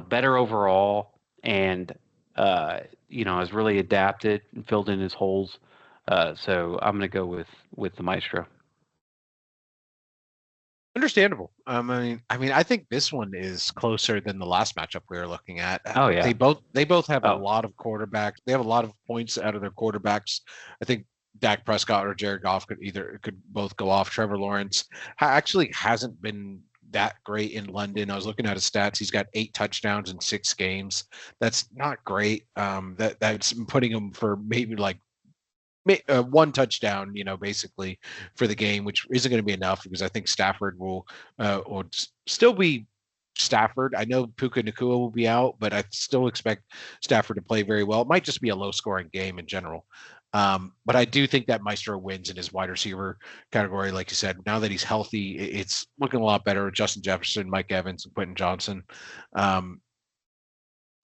better overall and, has really adapted and filled in his holes. So I'm going to go with the Maestro. Understandable. I think this one is closer than the last matchup we were looking at. Oh yeah, they both have a lot of quarterbacks. They have a lot of points out of their quarterbacks. I think Dak Prescott or Jared Goff could both go off. Trevor Lawrence actually hasn't been that great in London. I was looking at his stats. He's got 8 touchdowns in 6 games. That's not great. That's putting him for maybe like 1 touchdown, basically for the game, which isn't going to be enough because I think Stafford will still be Stafford. I know Puka Nacua will be out, but I still expect Stafford to play very well. It might just be a low-scoring game in general. But I do think that Maestro wins in his wide receiver category. Like you said, now that he's healthy, it's looking a lot better with Justin Jefferson, Mike Evans, and Quentin Johnson. Fupa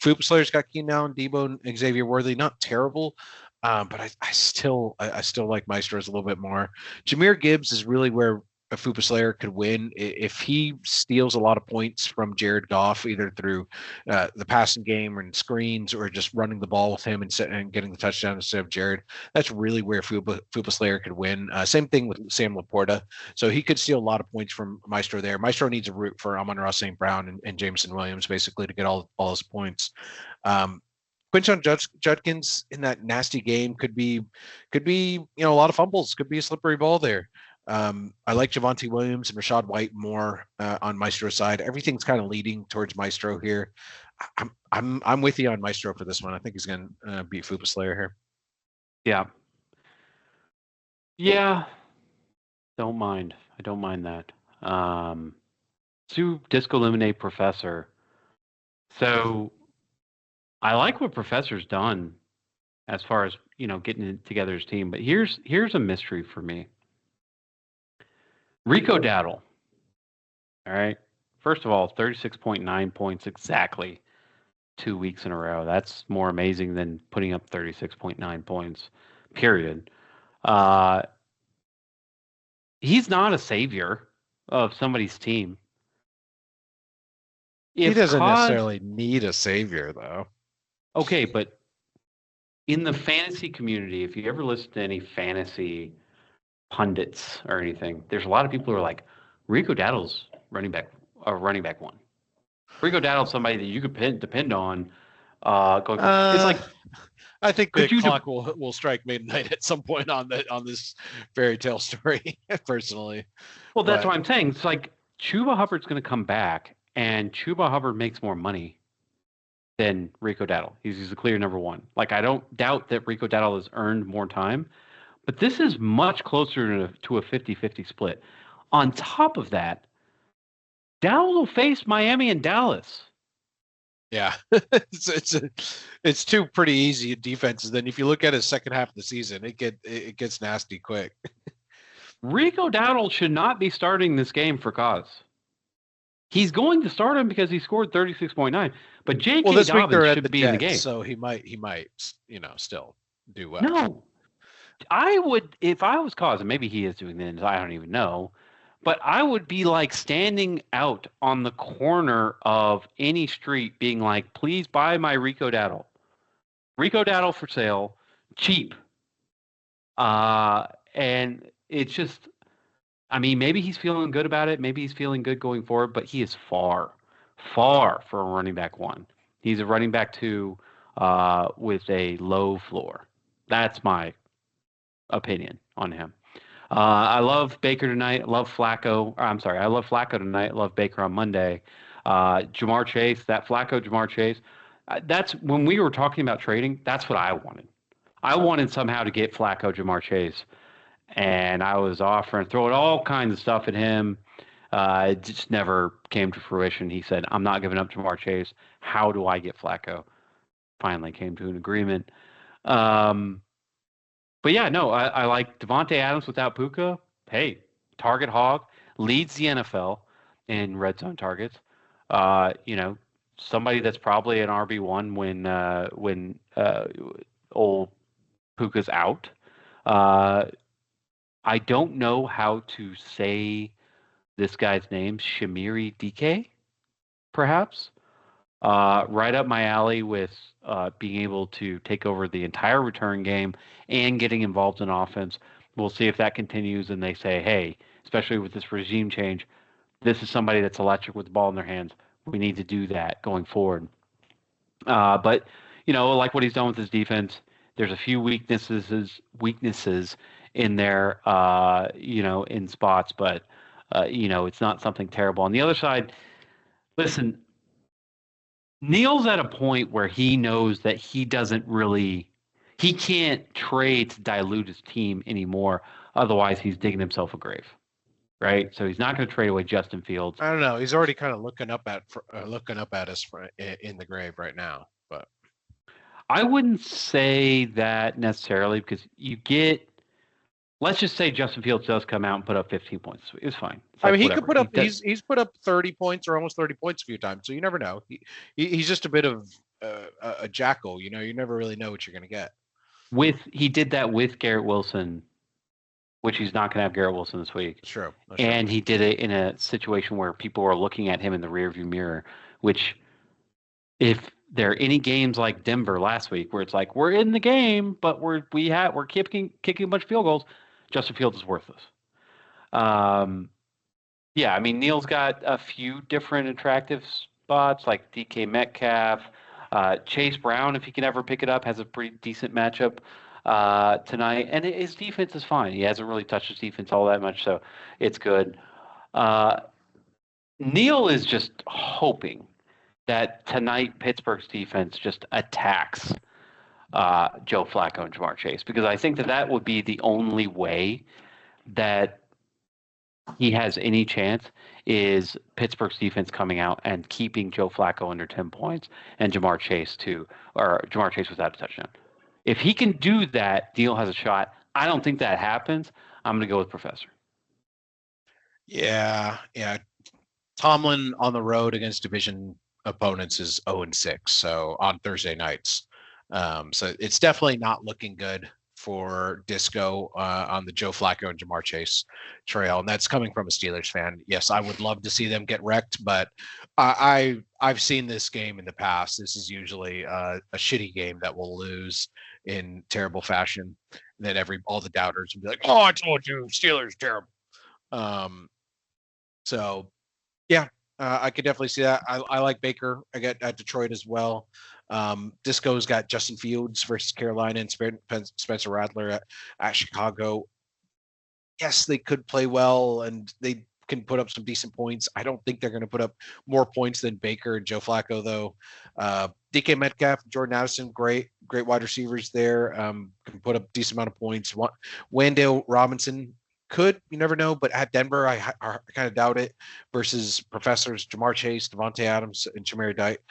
Slayer's got Keenan Allen, Debo, and Xavier Worthy. Not terrible. But I still like Maestro's a little bit more. Jahmyr Gibbs is really where Fupa Slayer could win if he steals a lot of points from Jared Goff, either through the passing game and screens or just running the ball with him and getting the touchdown instead of Jared. That's really where Fupa Slayer could win. Same thing with Sam Laporta. So he could steal a lot of points from Maestro there. Maestro needs a root for Amon-Ra St. Brown and Jameson Williams basically to get all his points. Quinshon Judkins in that nasty game could be a lot of fumbles, could be a slippery ball there. I like Javonte Williams and Rachaad White more on Maestro's side. Everything's kind of leading towards Maestro here. I'm with you on Maestro for this one. I think he's going to beat Fupa Slayer here. Yeah. Don't mind. I don't mind that. Sue Disco Lemonade Professor. So I like what Professor's done as far as, getting together his team. But here's a mystery for me. Rico Dowdle. All right. First of all, 36.9 points exactly 2 weeks in a row. That's more amazing than putting up 36.9 points, period. He's not a savior of somebody's team. He doesn't necessarily need a savior, though. Okay, but in the fantasy community, if you ever listen to any fantasy pundits or anything, there's a lot of people who are like, Rico Dowdle's running back one. Rico Dowdle's somebody that you could depend on. It's like, I think the clock will strike midnight at some point on this fairy tale story. Personally, well, that's what I'm saying. It's like Chuba Hubbard's going to come back, and Chuba Hubbard makes more money than Rico Dowdle. He's a clear number one. Like, I don't doubt that Rico Dowdle has earned more time, but this is much closer to a 50-50 split. On top of that, Dowdle will face Miami and Dallas. Yeah, it's two pretty easy defenses. Then if you look at his second half of the season, it gets nasty quick. Rico Dowdle should not be starting this game for cause. He's going to start him because he scored 36.9. But J.K. Dobbins should be in the game, so he might still do well. No, I would, if I was cause, and maybe he is doing this. I don't even know. But I would be like standing out on the corner of any street being like, please buy my Rico Dowdle. Rico Dowdle for sale, cheap. And it's just, I mean, maybe he's feeling good about it. Maybe he's feeling good going forward, but he is far for a running back one. He's a running back two with a low floor. That's my opinion on him. I love Baker tonight. I love Flacco. I love Flacco tonight. I love Baker on Monday. Jamar Chase, that Flacco Jamar Chase. That's when we were talking about trading. That's what I wanted. I wanted somehow to get Flacco Jamar Chase, and I was throwing all kinds of stuff at him. It just never came to fruition. He said, "I'm not giving up Jamar Chase. How do I get Flacco?" Finally came to an agreement. But yeah, no, I like Devontae Adams without Puka. Hey, target hog, leads the NFL in red zone targets. Somebody that's probably an RB1 when old Puka's out. I don't know how to say this guy's name, Shamiri DK, perhaps. Right up my alley with being able to take over the entire return game and getting involved in offense. We'll see if that continues and they say, hey, especially with this regime change, this is somebody that's electric with the ball in their hands. We need to do that going forward. But, like what he's done with his defense, there's a few weaknesses in there, in spots, but, it's not something terrible. On the other side, listen, Neil's at a point where he knows that he can't trade to dilute his team anymore. Otherwise, he's digging himself a grave, right? So he's not going to trade away Justin Fields. I don't know. He's already kind of looking up at us in the grave right now. But I wouldn't say that necessarily because let's just say Justin Fields does come out and put up 15 points. It's fine. It's he could put up. He's put up 30 points or almost 30 points a few times. So you never know. He's just a bit of a jackal. You never really know what you're going to get. He did that with Garrett Wilson which he's not going to have Garrett Wilson this week. Sure. And he did it in a situation where people were looking at him in the rearview mirror, which if there are any games like Denver last week where it's like we're in the game, but we're kicking a bunch of field goals, Justin Fields is worthless. Yeah, I mean Neil's got a few different attractive spots like DK Metcalf, Chase Brown, if he can ever pick it up, has a pretty decent matchup tonight, and his defense is fine. He hasn't really touched his defense all that much, so it's good. Neil is just hoping that tonight Pittsburgh's defense just attacks Joe Flacco and Jamar Chase, because I think that would be the only way that he has any chance is Pittsburgh's defense coming out and keeping Joe Flacco under 10 points and Jamar Chase without a touchdown. If he can do that, Neil has a shot. I don't think that happens. I'm going to go with Professor. Yeah. Tomlin on the road against division opponents is 0-6, so on Thursday nights. So it's definitely not looking good for Disco on the Joe Flacco and Jamar Chase trail, and that's coming from a Steelers fan. Yes, I would love to see them get wrecked, but I've seen this game in the past. This is usually a shitty game that will lose in terrible fashion. And then all the doubters will be like, "Oh, I told you, Steelers terrible." So yeah, I could definitely see that. I like Baker. I got at Detroit as well. Disco's got Justin Fields versus Carolina and Spencer Rattler at Chicago. Yes, they could play well and they can put up some decent points. I don't think they're going to put up more points than Baker and Joe Flacco, though. DK Metcalf, Jordan Addison, great wide receivers there. Can put up a decent amount of points. Wandale Robinson could, you never know, but at Denver, I kind of doubt it. Versus Professors Jamar Chase, Devontae Adams, and Shamir Dike,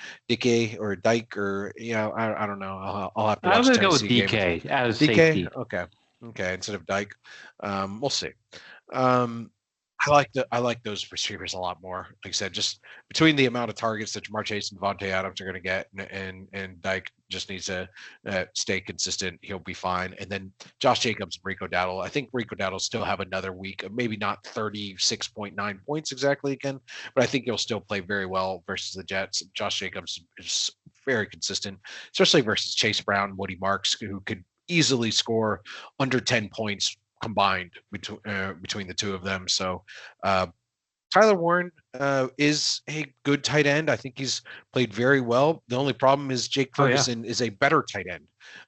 or I don't know. I'll have to watch. I'm going to go with DK as safety. Okay, instead of Dike. We'll see. I like those receivers a lot more. Like I said, just between the amount of targets that Jamar Chase and Devontae Adams are going to get, and Dike just needs to stay consistent. He'll be fine. And then Josh Jacobs and Rico Dowdle. I think Rico Dowdle will still have another week, maybe not 36.9 points exactly again, but I think he'll still play very well versus the Jets. Josh Jacobs is very consistent, especially versus Chase Brown, Woody Marks, who could easily score under 10 points combined between the two of them. So Tyler Warren is a good tight end. I think he's played very well. The only problem is Jake Ferguson is a better tight end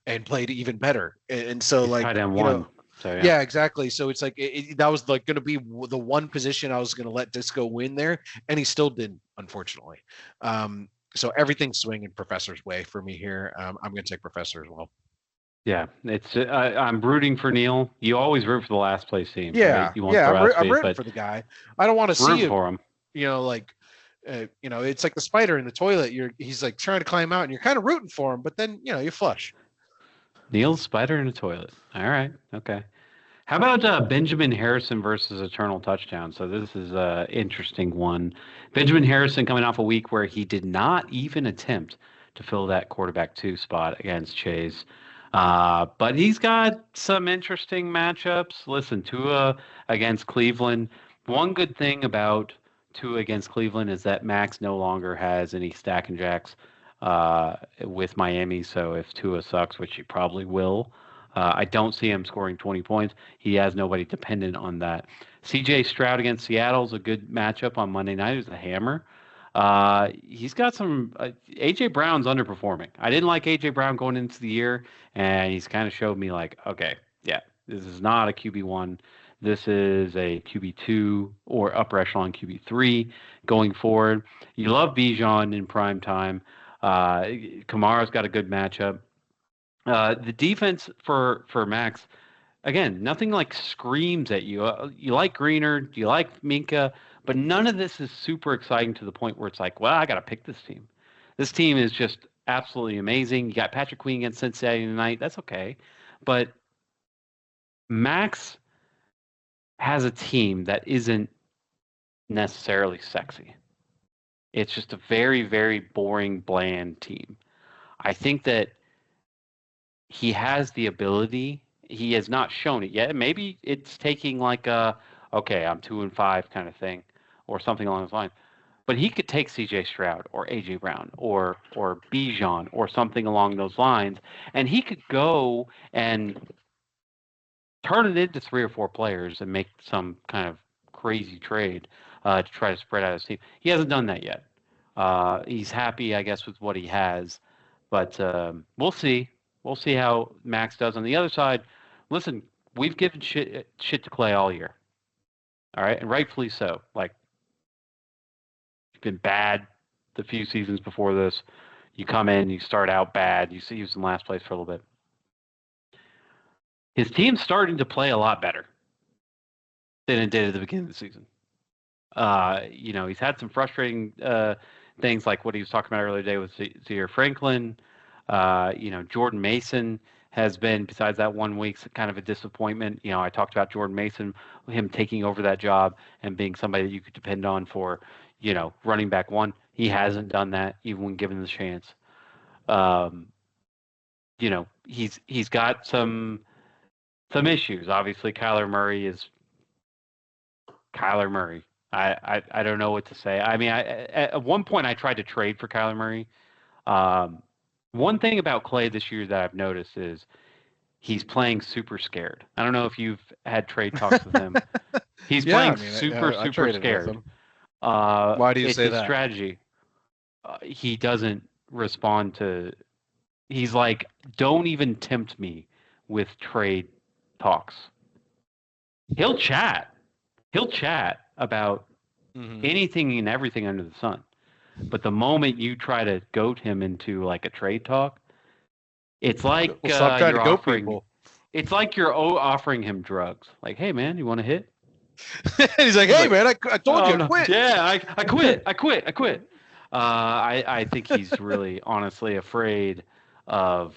and played even better. And so like tight end one. So, yeah, exactly. So it's like that was like going to be the one position I was going to let Disco win there, and he still didn't, unfortunately. So everything's swinging Professor's way for me here. I'm going to take Professor as well. Yeah, it's I'm rooting for Neil. You always root for the last place team. Yeah, right? I'm rooting for the guy. I don't want to see for him. It's like the spider in the toilet. He's like trying to climb out, and you're kind of rooting for him, but then you flush. Neil's spider in the toilet. All right, okay. How about Benjamin Harrison versus Eternal Touchdown? So this is an interesting one. Benjamin Harrison coming off a week where he did not even attempt to fill that quarterback 2 spot against Chase. But he's got some interesting matchups. Listen, Tua against Cleveland. One good thing about Tua against Cleveland is that Max no longer has any stack and jacks with Miami. So if Tua sucks, which he probably will, I don't see him scoring 20 points. He has nobody dependent on that. C.J. Stroud against Seattle is a good matchup on Monday night. It's a hammer. He's got some. A.J. Brown's underperforming. I didn't like A.J. Brown going into the year, and he's kind of showed me like, okay, yeah, this is not a QB1. This is a QB2 or upper echelon QB3 going forward. You love Bijan in prime time. Kamara's got a good matchup. The defense for Max, again, nothing like screams at you. You like Greener, you like Minka, but none of this is super exciting to the point where it's like, well, I got to pick this team. This team is just absolutely amazing. You got Patrick Queen against Cincinnati tonight. That's okay. But Max has a team that isn't necessarily sexy. It's just a very, very boring, bland team. I think that he has the ability He has not shown it yet. Maybe it's taking like okay, I'm 2-5 kind of thing, or something along those lines. But he could take C.J. Stroud or A.J. Brown or Bijan or something along those lines, and he could go and turn it into 3 or 4 players and make some kind of crazy trade to try to spread out his team. He hasn't done that yet. He's happy, I guess, with what he has, but we'll see. We'll see how Max does on the other side. Listen, we've given shit to Clay all year. All right, and rightfully so. Like, he's been bad the few seasons before this. You come in, you start out bad. You see he was in last place for a little bit. His team's starting to play a lot better than it did at the beginning of the season. He's had some frustrating things like what he was talking about earlier today with Zaire Franklin. Jordan Mason has been, besides that 1 week, kind of a disappointment. I talked about Jordan Mason, him taking over that job and being somebody that you could depend on for, running back one. He hasn't done that even when given the chance. He's got some issues. Obviously, Kyler Murray is Kyler Murray. I don't know what to say. I mean, at one point I tried to trade for Kyler Murray. One thing about Clay this year that I've noticed is he's playing super scared. I don't know if you've had trade talks with him. He's playing super scared. Why do you say that? It's his strategy. He doesn't respond to. He's like, don't even tempt me with trade talks. He'll chat about anything and everything under the sun. But the moment you try to goat him into like a trade talk, it's like you're offering him drugs. Like, hey man, you want to hit? He's like, hey man, I told you to quit. Yeah, I quit. I think he's really honestly afraid of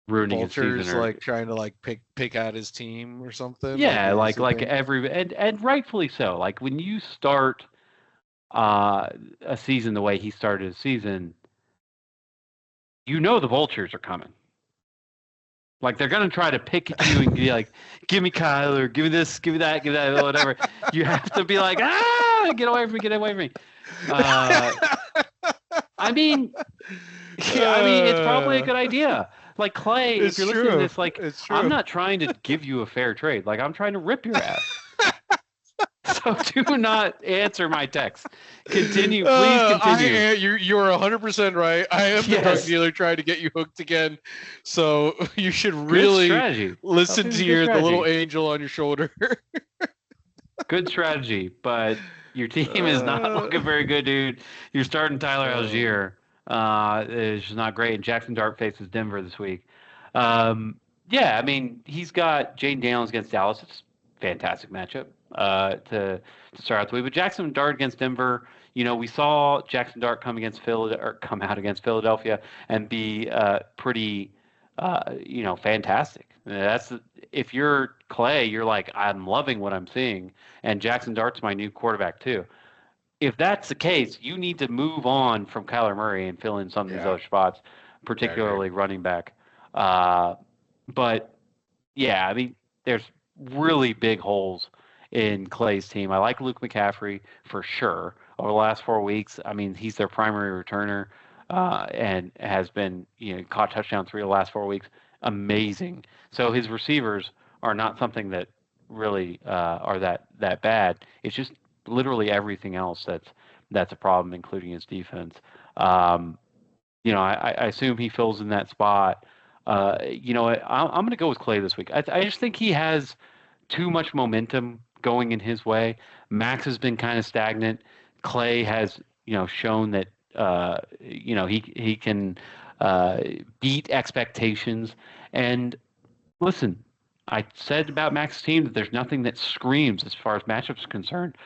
ruining his season, like trying to like pick out his team or something. Yeah, like and rightfully so. Like when you start a season the way he started a season, the vultures are coming. Like they're gonna try to pick at you and be like, "Give me Kyler, give me this, give me that, whatever." You have to be like, get away from me. I mean, it's probably a good idea. Like Clay, if you're listening to this, like, I'm not trying to give you a fair trade. Like, I'm trying to rip your ass. So do not answer my text. Please continue. You're 100% right. I am the drug dealer trying to get you hooked again. So you should really listen to the little angel on your shoulder. Good strategy, but your team is not looking very good, dude. You're starting Tyler Algier. It's just not great. And Jackson Dart faces Denver this week. He's got Jane Daniels against Dallas. It's a fantastic matchup to start out the week. But Jackson Dart against Denver, we saw Jackson Dart come out against Philadelphia and be pretty, fantastic. If you're Clay, you're like, I'm loving what I'm seeing, and Jackson Dart's my new quarterback too. If that's the case, you need to move on from Kyler Murray and fill in some of these other spots, particularly running back. But yeah, there's really big holes in Clay's team. I like Luke McCaffrey for sure. Over the last 4 weeks, he's their primary returner and has been, caught touchdown 3 of the last 4 weeks. Amazing. So his receivers are not something that really are that bad. It's just literally everything else that's a problem, including his defense. I assume he fills in that spot. I'm going to go with Clay this week. I just think he has too much momentum going in his way. Max has been kind of stagnant. Clay has, shown that, he can beat expectations. And listen, I said about Max's team that there's nothing that screams as far as matchups are concerned.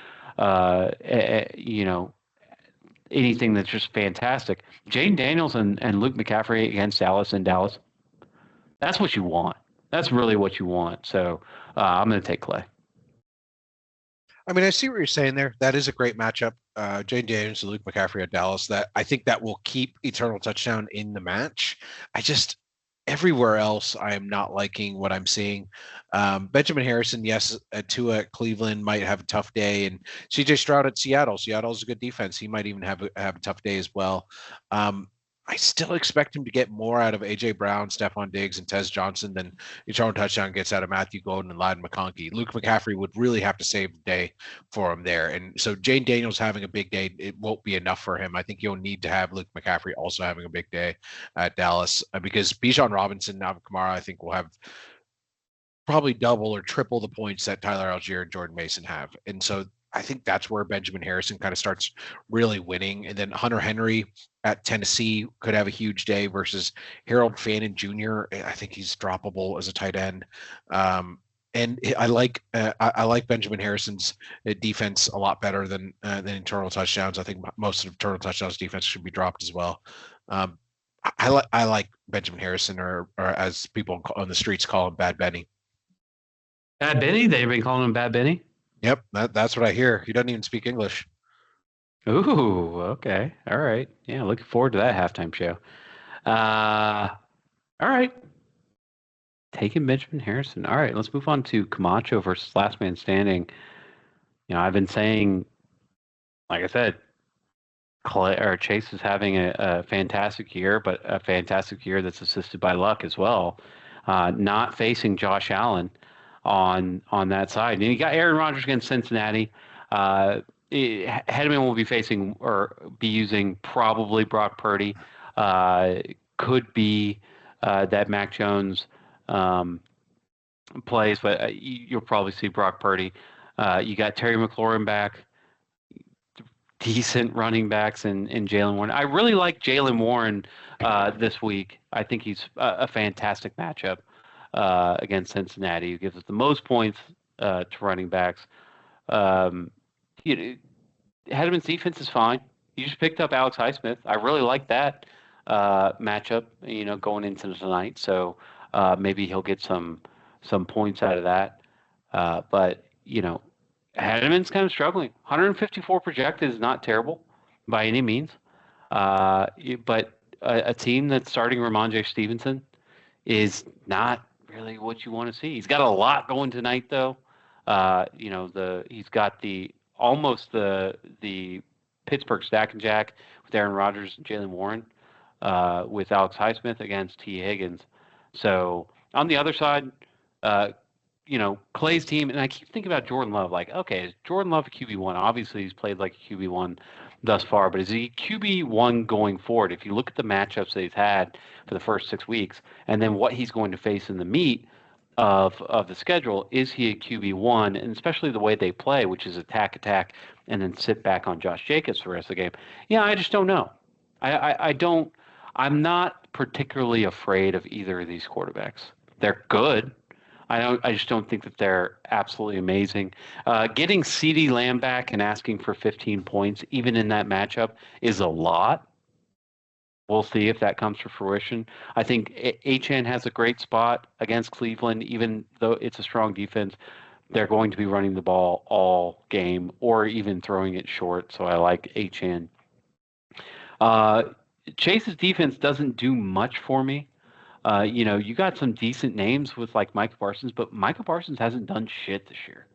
Anything that's just fantastic. Jane Daniels and Luke McCaffrey against Dallas in Dallas. That's what you want. That's really what you want. So I'm going to take Clay. I see what you're saying there. That is a great matchup. Jane Daniels and Luke McCaffrey at Dallas. That I think that will keep Eternal Touchdown in the match. everywhere else, I am not liking what I'm seeing. Benjamin Harrison, yes, Tua at Cleveland might have a tough day, and CJ Stroud at Seattle. Seattle's a good defense. He might even have a tough day as well. I still expect him to get more out of A.J. Brown, Stephon Diggs, and Tez Johnson than each own touchdown gets out of Matthew Golden and Ladd McConkey. Luke McCaffrey would really have to save the day for him there. And so Jane Daniels having a big day, it won't be enough for him. I think you'll need to have Luke McCaffrey also having a big day at Dallas because Bijan Robinson and Alvin Kamara, I think, will have probably double or triple the points that Tyler Algier and Jordan Mason have. And so I think that's where Benjamin Harrison kind of starts really winning. And then Hunter Henry at Tennessee could have a huge day versus Harold Fannin Jr. I think he's droppable as a tight end. And I like Benjamin Harrison's defense a lot better than internal touchdowns. I think most of internal touchdowns defense should be dropped as well. I like Benjamin Harrison, or as people on the streets call him, Bad Benny. Bad Benny? They've been calling him Bad Benny? Yep, that's what I hear. He doesn't even speak English. Ooh, okay. All right. Yeah, looking forward to that halftime show. All right. Taking Benjamin Harrison. All right, let's move on to Camacho versus Last Man Standing. You know, I've been saying, like I said, Chase is having a fantastic year, but a fantastic year that's assisted by luck as well. Not facing Josh Allen on that side. And you got Aaron Rodgers against Cincinnati. Hedman will be facing or be using probably Brock Purdy. Could be that Mac Jones plays, but you'll probably see Brock Purdy. You got Terry McLaurin back. Decent running backs in Jaylen Warren. I really like Jaylen Warren this week. I think he's a fantastic matchup against Cincinnati, who gives us the most points to running backs. Hedman's defense is fine. You just picked up Alex Highsmith. I really like that matchup, going into tonight. So maybe he'll get some points out of that. But, Hedman's kind of struggling. 154 projected is not terrible by any means. But a team that's starting Ramondre Stevenson is not really what you want to see. He's got a lot going tonight, though. He's got the Pittsburgh stack and jack with Aaron Rodgers and Jaylen Warren, with Alex Highsmith against T. Higgins. So on the other side, Clay's team, and I keep thinking about Jordan Love. Like, okay, is Jordan Love a QB1? Obviously, he's played like a QB1 thus far, but is he QB1 going forward? If you look at the matchups that he's had for the first 6 weeks, and then what he's going to face in the meat of the schedule, is he a QB1? And especially the way they play, which is attack, and then sit back on Josh Jacobs for the rest of the game. Yeah, I just don't know. I'm not particularly afraid of either of these quarterbacks. They're good. I just don't think that they're absolutely amazing. Getting CeeDee Lamb back and asking for 15 points, even in that matchup, is a lot. We'll see if that comes to fruition. I think HN has a great spot against Cleveland, even though it's a strong defense. They're going to be running the ball all game or even throwing it short, so I like HN. Chase's defense doesn't do much for me. You got some decent names with like Micah Parsons, but Micah Parsons hasn't done shit this year.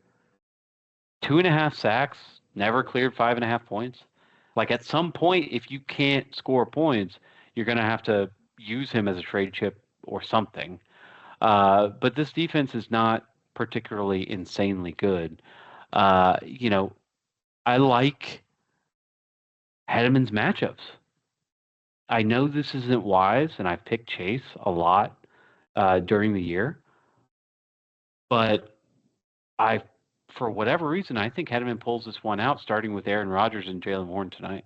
2.5 sacks, never cleared 5.5 points. Like at some point, if you can't score points, you're going to have to use him as a trade chip or something. But this defense is not particularly insanely good. I like Hedman's matchups. I know this isn't wise, and I've picked Chase a lot during the year, but for whatever reason, I think Hedman pulls this one out, starting with Aaron Rodgers and Jaylen Warren tonight.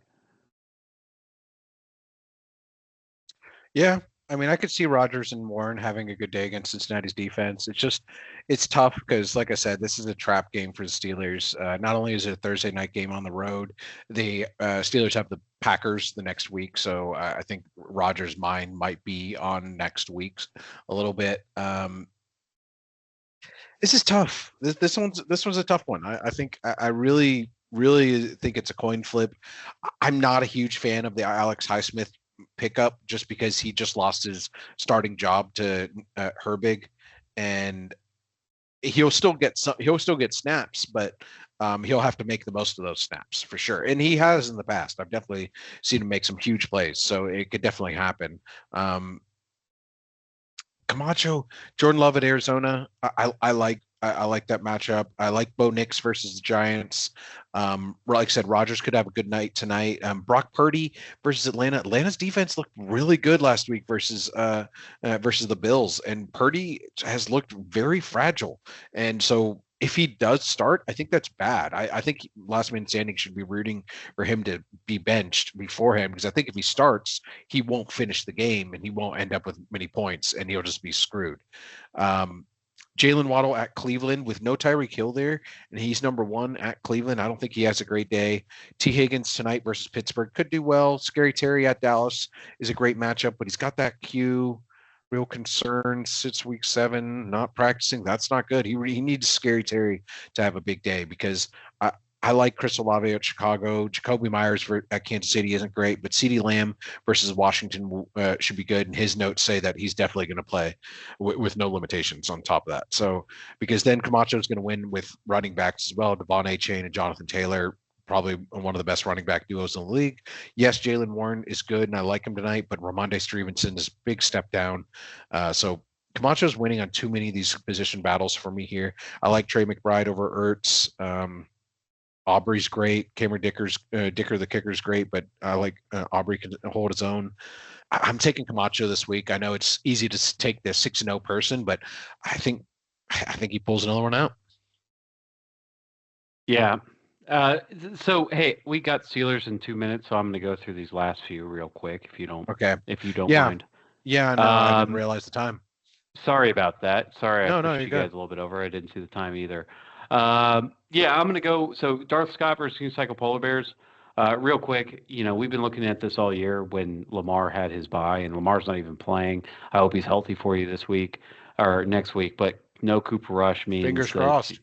Yeah, I mean, I could see Rodgers and Warren having a good day against Cincinnati's defense. It's tough because, like I said, this is a trap game for the Steelers. Not only is it a Thursday night game on the road, the Steelers have the Packers the next week, so I think Rodgers' mind might be on next week's a little bit. This is tough. This one's a tough one. I think I really think it's a coin flip. I'm not a huge fan of the Alex Highsmith pickup just because he just lost his starting job to Herbig, and he'll still get snaps, but he'll have to make the most of those snaps for sure. And he has in the past. I've definitely seen him make some huge plays, so it could definitely happen. Camacho, Jordan Love at Arizona. I like that matchup. I like Bo Nix versus the Giants. Like I said, Rodgers could have a good night tonight. Brock Purdy versus Atlanta. Atlanta's defense looked really good last week versus the Bills, and Purdy has looked very fragile. And so if he does start, I think that's bad. I think last man standing should be rooting for him to be benched beforehand, because I think if he starts, he won't finish the game and he won't end up with many points and he'll just be screwed. Jalen Waddle at Cleveland with no Tyreek Hill there, and he's number 1 at Cleveland. I don't think he has a great day. T. Higgins tonight versus Pittsburgh could do well. Scary Terry at Dallas is a great matchup, but he's got that Q. Real concern, sits week 7, not practicing. That's not good. He needs Scary Terry to have a big day, because I like Chris Olave at Chicago. Jacoby Myers at Kansas City isn't great, but CeeDee Lamb versus Washington should be good. And his notes say that he's definitely going to play with no limitations on top of that. So, because then Camacho is going to win with running backs as well. Devon Achane and Jonathan Taylor, probably one of the best running back duos in the league. Yes, Jaylen Warren is good, and I like him tonight, but Ramondre Stevenson is a big step down. So Camacho's winning on too many of these position battles for me here. I like Trey McBride over Ertz. Aubrey's great. Cameron Dicker the kicker is great, but I like Aubrey can hold his own. I'm taking Camacho this week. I know it's easy to take the 6-0 person, but I think he pulls another one out. Yeah. So hey, we got Steelers in 2 minutes, so I'm going to go through these last few real quick, if you don't mind. Yeah, no, I didn't realize the time. Sorry about that. Sorry, I pushed you guys a little bit over. I didn't see the time either. Yeah, I'm going to go. So Darth Scott versus Unicycle Polar Bears. Real quick, we've been looking at this all year when Lamar had his bye, and Lamar's not even playing. I hope he's healthy for you this week or next week, but no Cooper Rush means fingers crossed.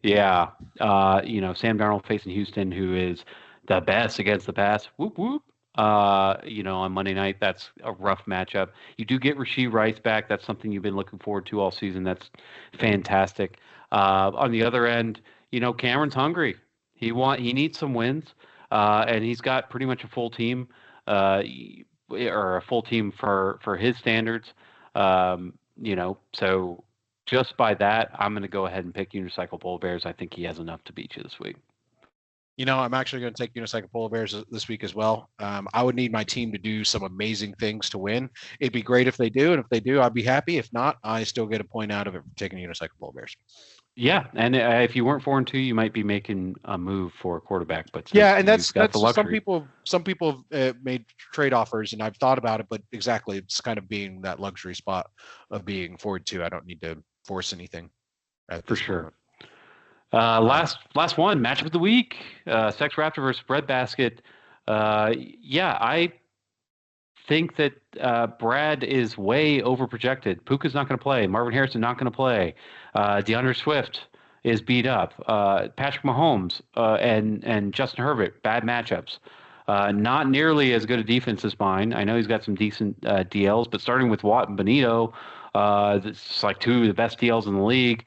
Yeah. Sam Darnold facing Houston, who is the best against the pass. Whoop, whoop. On Monday night, that's a rough matchup. You do get Rashee Rice back. That's something you've been looking forward to all season. That's fantastic. On the other end, Cameron's hungry. He needs some wins, and he's got pretty much a full team, or a full team for his standards. So just by that, I'm going to go ahead and pick Unicycle Polar Bears. I think he has enough to beat you this week. I'm actually going to take Unicycle Polar Bears this week as well. I would need my team to do some amazing things to win. It'd be great if they do, and if they do, I'd be happy. If not, I still get a point out of it for taking Unicycle Polar Bears. Yeah, and if you weren't 4-2, you might be making a move for a quarterback. But yeah, and that's some people have made trade offers, and I've thought about it. But exactly, it's kind of being that luxury spot of being 4-2. I don't need to force anything. For sure. Last one, matchup of the week, Sex Raptor versus Breadbasket. I think that Brad is way overprojected. Puka's not going to play. Marvin Harrison not going to play. DeAndre Swift is beat up. Patrick Mahomes and Justin Herbert, bad matchups. Not nearly as good a defense as mine. I know he's got some decent DLs, but starting with Watt and Benito, it's like 2 of the best DLs in the league.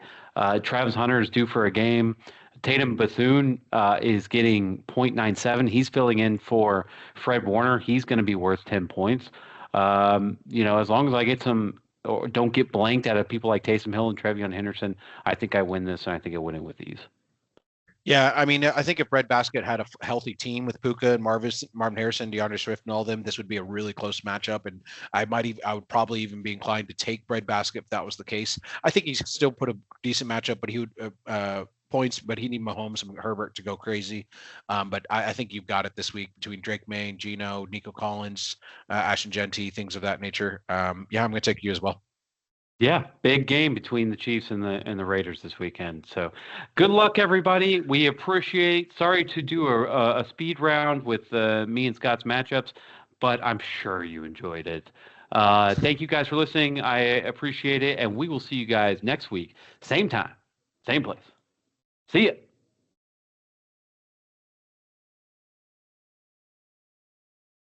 Travis Hunter is due for a game. Tatum Bethune is getting 0.97. He's filling in for Fred Warner. He's going to be worth 10 points. As long as I get some, or don't get blanked out of people like Taysom Hill and Trevion Henderson, I think I win this, and I think I win it with ease. Yeah, I mean, I think if Breadbasket had a healthy team with Puka and Marvin Harrison, DeAndre Swift, and all of them, this would be a really close matchup. And I would probably even be inclined to take Breadbasket if that was the case. I think he's still put a decent matchup, but he would points, but he need Mahomes and Herbert to go crazy. But I think you've got it this week between Drake May, Gino, Nico Collins, Ashton Genty, things of that nature. I'm going to take you as well. Yeah, big game between the Chiefs and the Raiders this weekend. So good luck, everybody. We appreciate. Sorry to do a speed round with me and Scott's matchups, but I'm sure you enjoyed it. Thank you guys for listening. I appreciate it, and we will see you guys next week. Same time, same place. See ya.